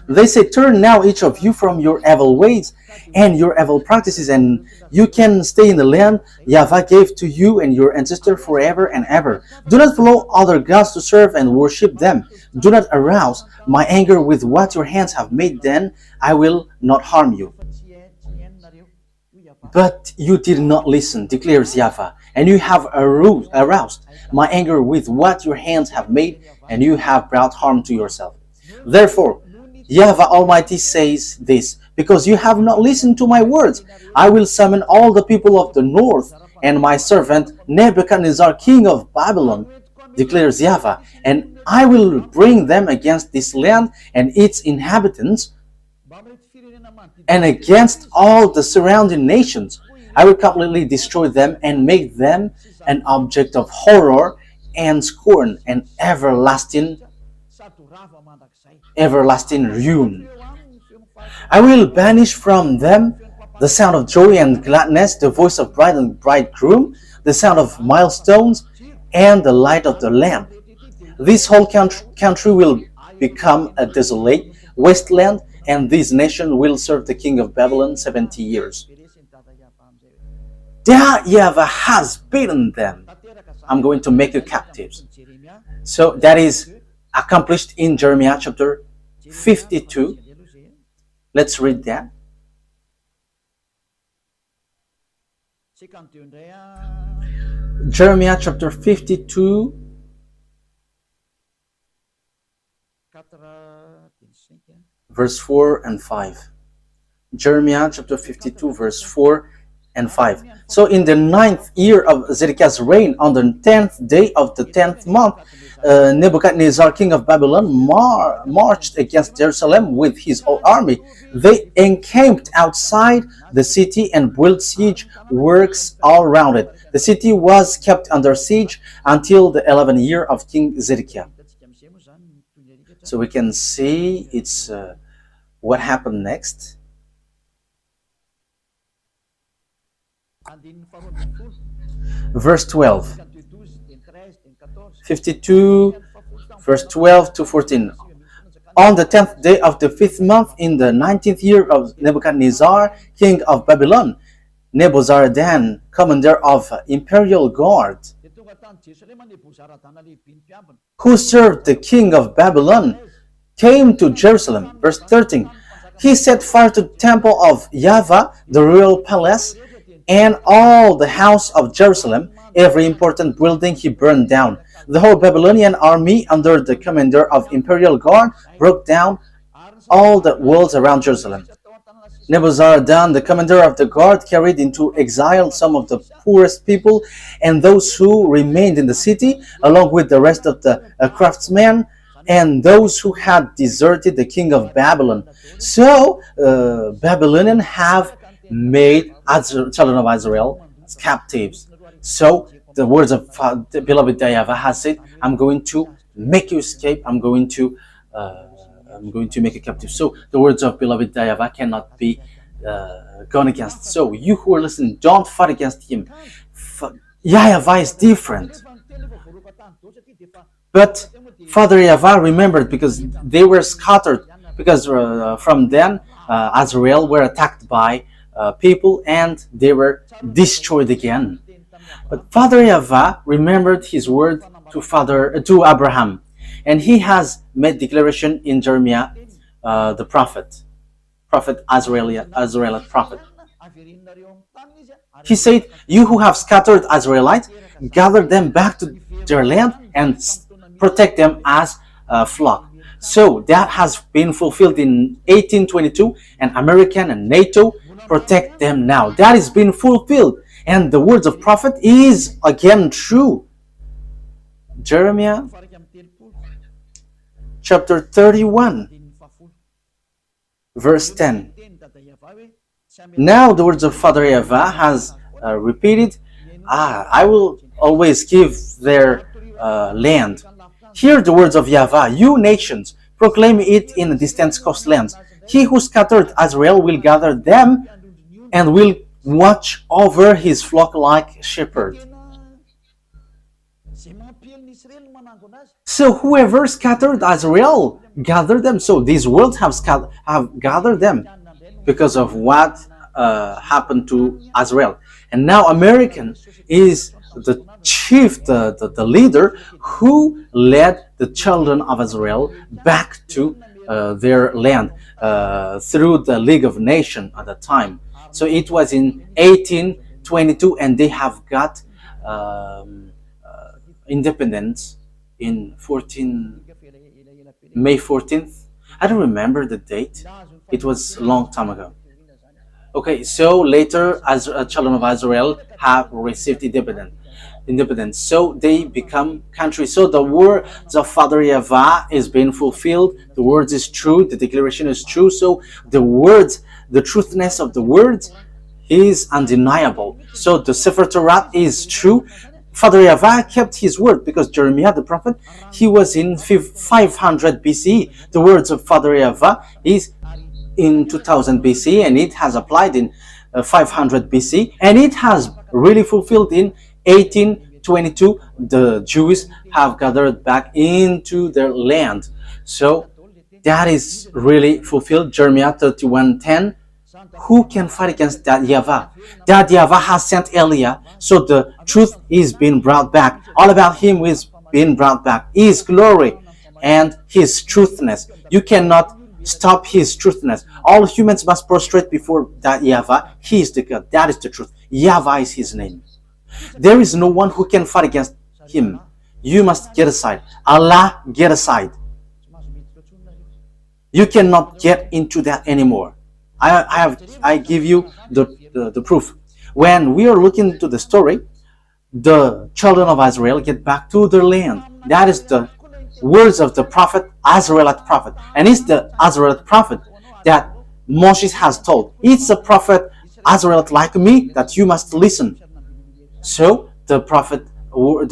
They say, turn now each of you from your evil ways and your evil practices, and you can stay in the land YAHVAH gave to you and your ancestor forever and ever. Do not follow other gods to serve and worship them. Do not arouse my anger with what your hands have made, then I will not harm you. But you did not listen, declares YAHVAH, and you have aroused my anger with what your hands have made, and you have brought harm to yourself. Therefore, YAHVAH Almighty says this, because you have not listened to my words, I will summon all the people of the north, and my servant Nebuchadnezzar, king of Babylon, declares YAHVAH, and I will bring them against this land and its inhabitants, and against all the surrounding nations. I will completely destroy them and make them an object of horror and scorn and everlasting ruin. I will banish from them the sound of joy and gladness, the voice of bride and bridegroom, the sound of milestones, and the light of the lamp. This whole country will become a desolate wasteland, and this nation will serve the king of Babylon 70 years. That YAHVAH has beaten them. I'm going to make you captives. So that is accomplished in Jeremiah chapter 52. Let's read that. Jeremiah chapter 52, verse 4 and 5. Jeremiah chapter 52, verse 4 and 5. So in the 9th year of Zedekiah's reign, on the 10th day of the 10th month, Nebuchadnezzar, king of Babylon, marched against Jerusalem with his whole army. They encamped outside the city and built siege works all around it. The city was kept under siege until the 11th year of King Zedekiah. So we can see it's what happened next. Verse 12. 52, verse 12 to 14. On the 10th day of the 5th month, in the 19th year of Nebuchadnezzar, king of Babylon, Nebuzaradan, commander of imperial guard, who served the king of Babylon, came to Jerusalem. Verse 13. He set fire to the temple of YAHVAH, the royal palace, and all the house of Jerusalem. Every important building he burned down. The whole Babylonian army, under the commander of imperial guard, broke down all the walls around Jerusalem. Nebuzaradan, the commander of the guard, carried into exile some of the poorest people and those who remained in the city, along with the rest of the craftsmen and those who had deserted the king of Babylon. So Babylonians have made children of Israel captives. So the words of the beloved YAHVAH has said, I'm going to make you escape. I'm going to make you captive. So the words of beloved YAHVAH cannot be gone against. So you who are listening, don't fight against him. YAHVAH is different. But Father YAHVAH remembered, because they were scattered, because from then Israel were attacked by people and they were destroyed again. But Father YAHVAH remembered his word to Abraham, and he has made declaration in Jeremiah, the prophet Israelite prophet. He said, "You who have scattered Israelites, gather them back to their land and protect them as a flock." So that has been fulfilled in 1822, and American and NATO protect them now. That is being fulfilled, and the words of prophet is again true. Jeremiah chapter 31, verse 10. Now the words of Father YAHVAH has repeated, I will always give their land. Hear the words of YAHVAH, you nations, proclaim it in the distant coastlands. He who scattered Israel will gather them and will watch over his flock like shepherd. So whoever scattered Israel, gather them. So these worlds have gathered them because of what happened to Israel. And now American is the chief, the leader who led the children of Israel back to their land through the League of Nations at the time. So it was in 1822, and they have got independence in May 14th. I don't remember the date. It was a long time ago. Okay, so later, as children of Israel have received independence, so they become country. So the words of Father YAHVAH is being fulfilled. The words is true. The declaration is true. So the words, the truthness of the words is undeniable. So the Sefer Torah is true. Father YAHVAH kept his word, because Jeremiah the prophet, he was in 500 BCE. The words of Father YAHVAH is in 2000 BC, and it has applied in 500 BC, and it has really fulfilled in 1822. The Jews have gathered back into their land. So that is really fulfilled. Jeremiah 31:10. Who can fight against that YAHVAH? That YAHVAH has sent Elia, so the truth is being brought back. All about him is being brought back. His glory and his truthness. You cannot stop his truthness. All humans must prostrate before that YAHVAH. He is the God. That is the truth. YAHVAH is his name. There is no one who can fight against him. You must get aside. Allah, get aside. You cannot get into that anymore. I give you the proof. When we are looking into the story, the children of Israel get back to their land. That is the words of the prophet, Israelite prophet. And it's the Israelite prophet that Moses has told. It's a prophet, Israelite like me, that you must listen. So the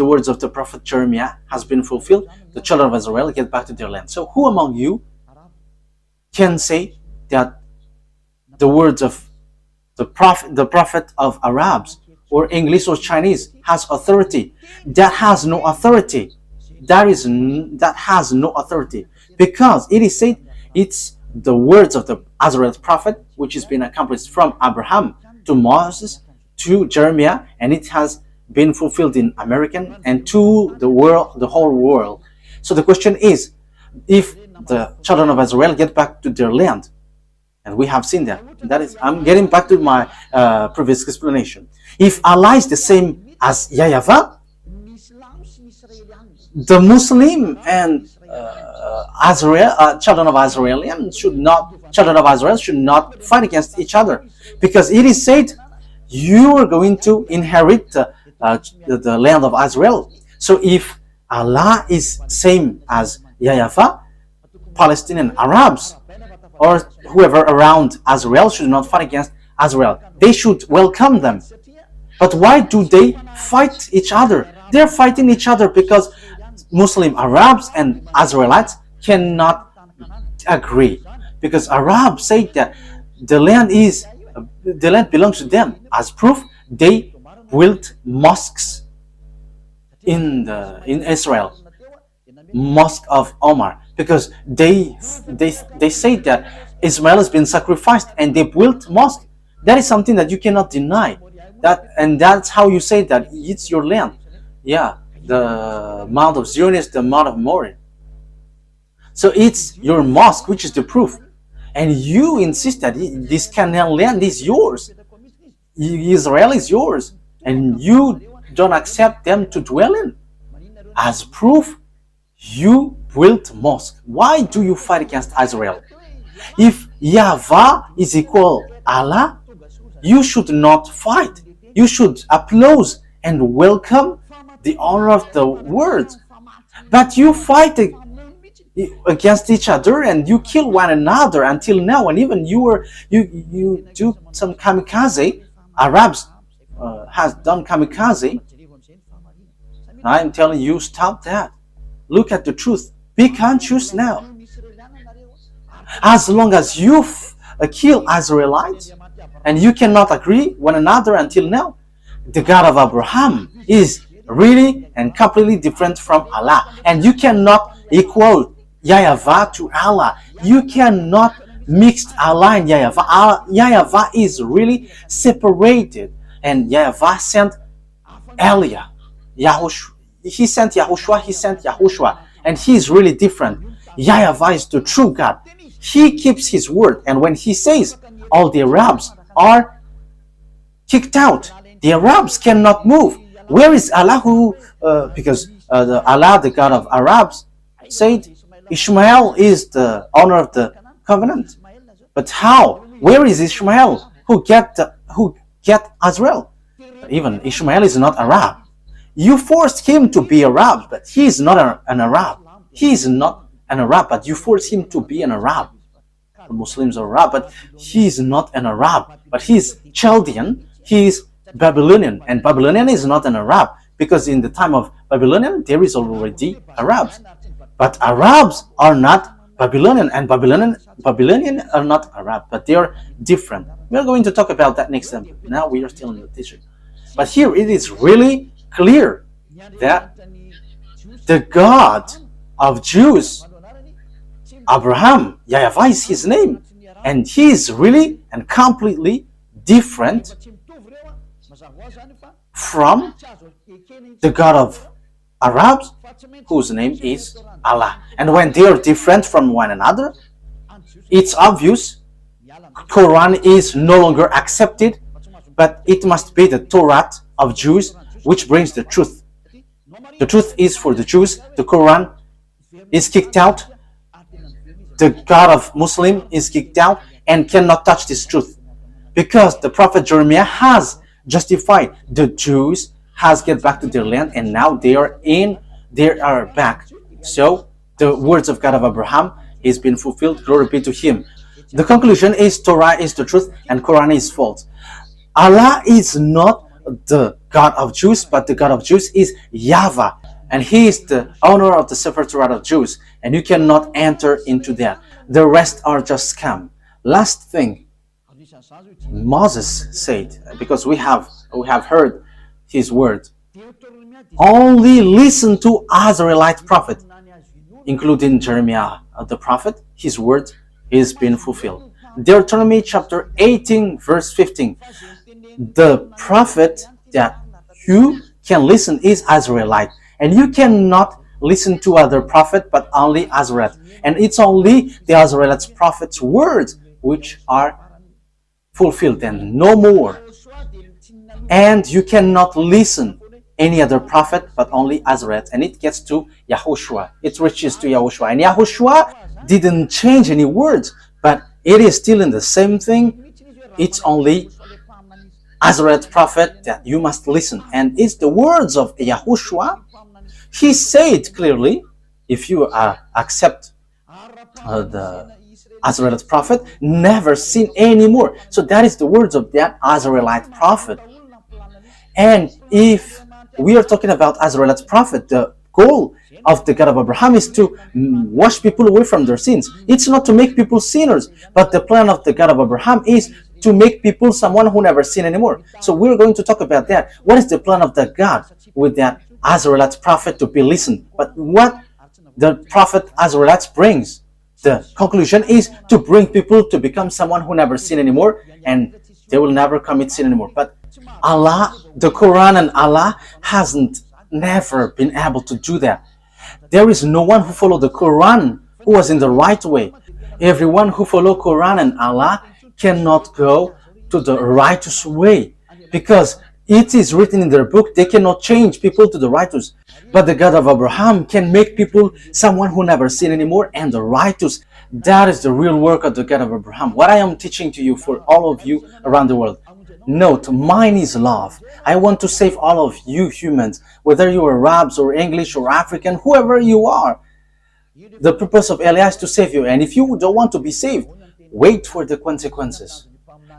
words of the prophet Jeremiah has been fulfilled. The children of Israel get back to their land. So who among you can say that the words of the prophet of Arabs or English or Chinese has authority? That has no authority. That has no authority, because it is said it's the words of the Israelite prophet, which has been accomplished from Abraham to Moses to Jeremiah, and it has been fulfilled in American and to the world, the whole world. So the question is, if the children of Israel get back to their land, and we have seen that. That is, I'm getting back to my previous explanation. If Allah is the same as YAHVAH, the Muslim and children of Israel should not fight against each other, because it is said you are going to inherit the land of Israel. So if Allah is same as YAHVAH, Palestinian Arabs or whoever around Israel should not fight against Israel. They should welcome them. But why do they fight each other? They're fighting each other because Muslim Arabs and Israelites cannot agree. Because Arabs say that the land belongs to them. As proof, they built mosques in Israel, Mosque of Omar, because they say that Ismail has been sacrificed and they built mosque. That is something that you cannot deny. And that's how you say that it's your land. Yeah, the Mount of Zion is the Mount of Moriah. So it's your mosque, which is the proof. And you insist that this Canaan land is yours. Israel is yours. And you don't accept them to dwell in. As proof, you built mosque. Why do you fight against Israel? If YAHVAH is equal Allah, you should not fight. You should applaud and welcome the honor of the words. But you fight against each other and you kill one another until now, and even you do some kamikaze. Arabs has done kamikaze. I'm telling you, stop that. Look at the truth. Be conscious now. As long as you kill Israelites and you cannot agree one another until now, the God of Abraham is really and completely different from Allah, and you cannot equal YAHVAH to Allah. You cannot mix Allah and YAHVAH. YAHVAH is really separated, and YAHVAH sent Elia. He sent YAHOSHUAH, and he is really different. YAHVAH is the true God. He keeps his word, and when he says all the Arabs are kicked out. The Arabs cannot move. Where is Allah who, because Allah, the God of Arabs, said Ishmael is the owner of the covenant. But how? Where is Ishmael who get Israel? Even Ishmael is not Arab. You forced him to be Arab, but he is not an Arab. He is not an Arab, but you forced him to be an Arab. The Muslims are Arab, but he is not an Arab. But he is Chaldean, he is Babylonian, and Babylonian is not an Arab, because in the time of Babylonian there is already Arabs. But Arabs are not Babylonian, and Babylonian are not Arab, but they are different. We are going to talk about that next time. Now we are still in the teaching. But here it is really clear that the God of Jews, Abraham, YAHVAH is his name, and he is really and completely different from the God of Arabs, whose name is Allah. And when they are different from one another, it's obvious Quran is no longer accepted, but it must be the Torah of Jews which brings the truth. The truth is for the Jews. The Quran is kicked out. The God of Muslim is kicked out and cannot touch this truth, because the prophet Jeremiah has justified the Jews has get back to their land, and now they are back. So the words of God of Abraham is been fulfilled. Glory be to him. The conclusion is Torah is the truth and Quran is false. Allah is not the God of Jews, but the God of Jews is YAHVAH, and he is the owner of the Sefer Torah of Jews, and you cannot enter into that. The rest are just scam. Last thing, Moses said, because we have heard his word, only listen to Israelite prophet, including Jeremiah the prophet. His word is being fulfilled. Deuteronomy chapter 18 verse 15. The prophet that you can listen is Israelite, and you cannot listen to other prophet but only Israelite, and it's only the Israelites prophet's words which are fulfilled and no more. And you cannot listen any other prophet but only Israelite, and it gets to YAHOSHUAH. It reaches to YAHOSHUAH, and YAHOSHUAH didn't change any words, but it is still in the same thing. It's only Israelite prophet that you must listen, and it's the words of YAHOSHUAH. He said clearly, if you accept the Israelite prophet, never sin anymore. So that is the words of that Israelite prophet. And if we are talking about Israelite prophet, the goal of the God of Abraham is to wash people away from their sins. It's not to make people sinners, but the plan of the God of Abraham is to make people someone who never sin anymore. So we're going to talk about that. What is the plan of the God with that Israelite prophet to be listened? But what the prophet Israelites brings, the conclusion is to bring people to become someone who never sin anymore, and they will never commit sin anymore. But Allah, the Quran and Allah hasn't never been able to do that. There is no one who followed the Quran who was in the right way. Everyone who follow Quran and Allah cannot go to the righteous way, because it is written in their book they cannot change people to the righteous. But the God of Abraham can make people someone who never sin anymore and the righteous. That is the real work of the God of Abraham. What I am teaching to you for all of you around the world. Note, mine is love. I want to save all of you humans, whether you are Arabs or English or African, whoever you are. The purpose of Eliah is to save you, and if you don't want to be saved, wait for the consequences,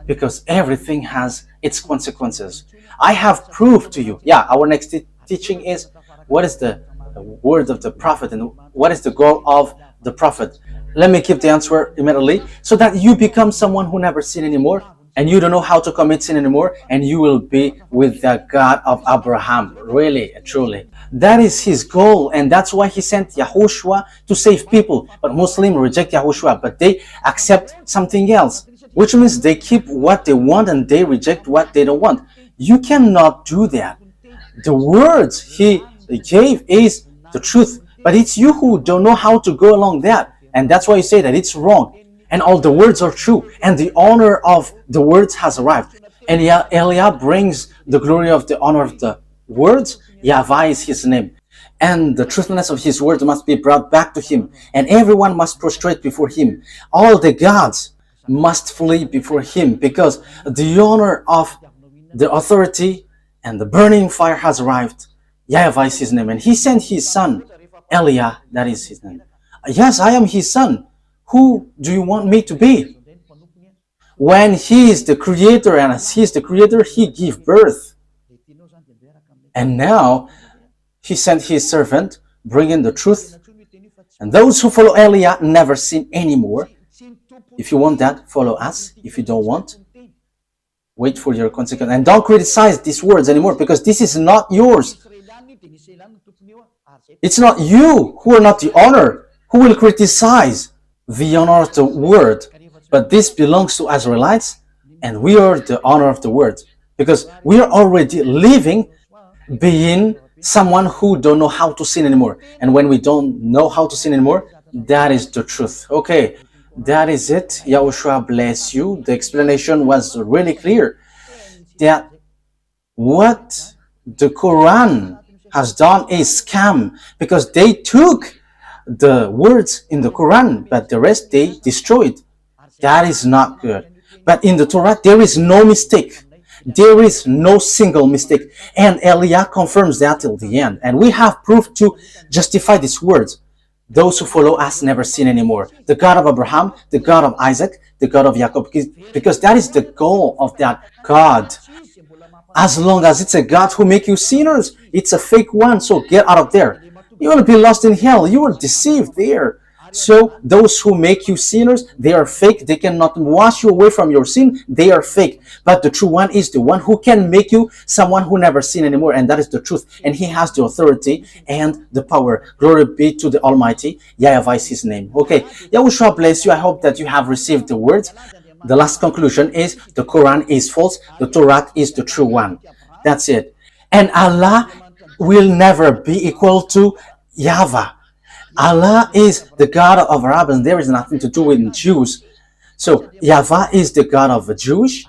because everything has its consequences. I have proved to you. Yeah, our next teaching is what is the word of the prophet and what is the goal of the prophet. Let me give the answer immediately, so that you become someone who never sin anymore, and you don't know how to commit sin anymore, and you will be with the God of Abraham, really, truly. That is his goal, and that's why he sent YAHOSHUAH to save people. But Muslims reject YAHOSHUAH, but they accept something else, which means they keep what they want and they reject what they don't want. You cannot do that. The words he gave is the truth, but it's you who don't know how to go along that, and that's why you say that it's wrong. And all the words are true, and the honor of the words has arrived. And Eliah brings the glory of the honor of the words. YAHVAH is his name. And the truthfulness of his words must be brought back to him. And everyone must prostrate before him. All the gods must flee before him, because the honor of the authority and the burning fire has arrived. YAHVAH is his name. And he sent his son, Eliah, that is his name. Yes, I am his son. Who do you want me to be? When he is the creator, and as he is the creator, he gave birth. And now he sent his servant, bringing the truth. And those who follow Eliah never sin anymore. If you want that, follow us. If you don't want, wait for your consequence. And don't criticize these words anymore, because this is not yours. It's not you who are not the honor, who will criticize the honor of the word. But this belongs to Israelites, and we are the honor of the word, because we are already living being someone who don't know how to sin anymore. And when we don't know how to sin anymore, that is the truth. Okay, that is it. Yahushua bless you. The explanation was really clear that what the Quran has done is scam, because they took the words in the Quran, but the rest they destroyed. That is not good. But in the Torah, there is no mistake. There is no single mistake. And Eliah confirms that till the end. And we have proof to justify these words. Those who follow us never sin anymore. The God of Abraham, the God of Isaac, the God of Jacob, because that is the goal of that God. As long as it's a God who makes you sinners, it's a fake one, so get out of there. You will be lost in hell. You are deceived there. So those who make you sinners, they are fake. They cannot wash you away from your sin. They are fake. But the true one is the one who can make you someone who never sin anymore. And that is the truth. And he has the authority and the power. Glory be to the Almighty. YAHVAH is his name. Okay. Yahushua bless you. I hope that you have received the words. The last conclusion is the Quran is false. The Torah is the true one. That's it. And Allah will never be equal to YAHVAH. Allah is the God of Arabs, and there is nothing to do with Jews. So YAHVAH is the God of the Jews.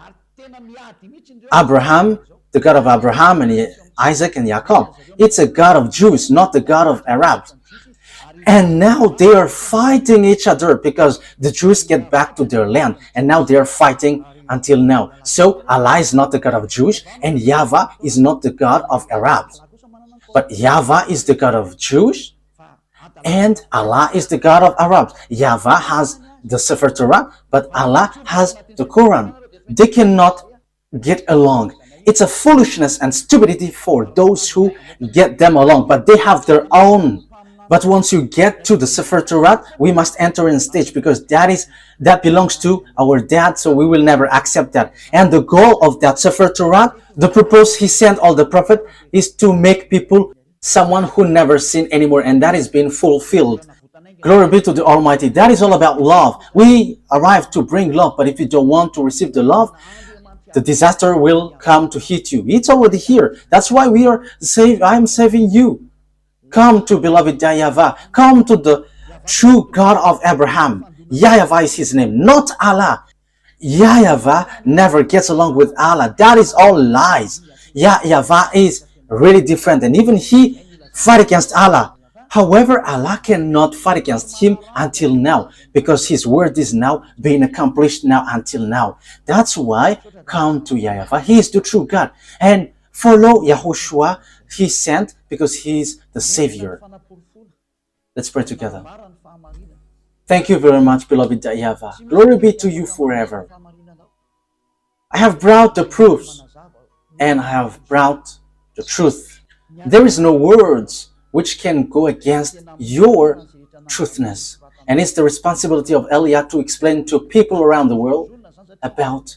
Abraham, the God of Abraham and Isaac and Jacob. It's a God of Jews, not the God of Arabs. And now they are fighting each other because the Jews get back to their land, and now they are fighting until now. So Allah is not the God of Jews, and YAHVAH is not the God of Arabs. But YAHVAH is the God of Jews, and Allah is the God of Arabs. YAHVAH has the Sefer Torah, but Allah has the Quran. They cannot get along. It's a foolishness and stupidity for those who get them along, but they have their own. But once you get to the Sefer Torah, we must enter in stage, because that belongs to our dad, so we will never accept that. And the goal of that Sefer Torah, the purpose he sent all the prophet, is to make people someone who never sin anymore, and that is being fulfilled. Glory be to the Almighty. That is all about love. We arrive to bring love, but if you don't want to receive the love, the disaster will come to hit you. It's already here. That's why we are saved. I am saving you. Come to beloved YAHVAH. Come to the true God of Abraham. YAHVAH is his name, not Allah. YAHVAH never gets along with Allah. That is all lies. YAHVAH is really different, and even he fight against Allah. However, Allah cannot fight against him until now, because his word is now being accomplished now until now. That's why come to YAHVAH. He is the true God, and follow YAHOSHUAH. He sent because he is the Savior. Let's pray together. Thank you very much, beloved YAHVAH. Glory be to you forever. I have brought the proofs, and I have brought the truth. There is no words which can go against your truthness. And it's the responsibility of Eliah to explain to people around the world about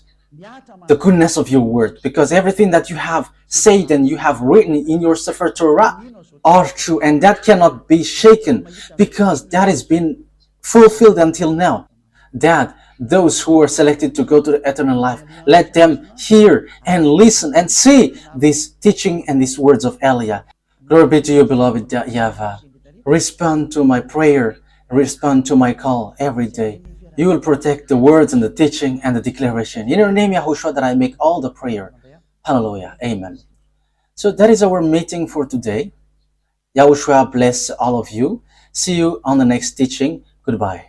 the goodness of your word, because everything that you have said and you have written in your Sefer Torah are true, and that cannot be shaken, because that has been fulfilled until now. That those who are selected to go to the eternal life, let them hear and listen and see this teaching and these words of Eliah. Glory be to you, beloved YAHVAH. Respond to my prayer, respond to my call every day. You will protect the words and the teaching and the declaration. In your name, Yahushua, that I make all the prayer. Hallelujah. Amen. So that is our meeting for today. Yahushua bless all of you. See you on the next teaching. Goodbye.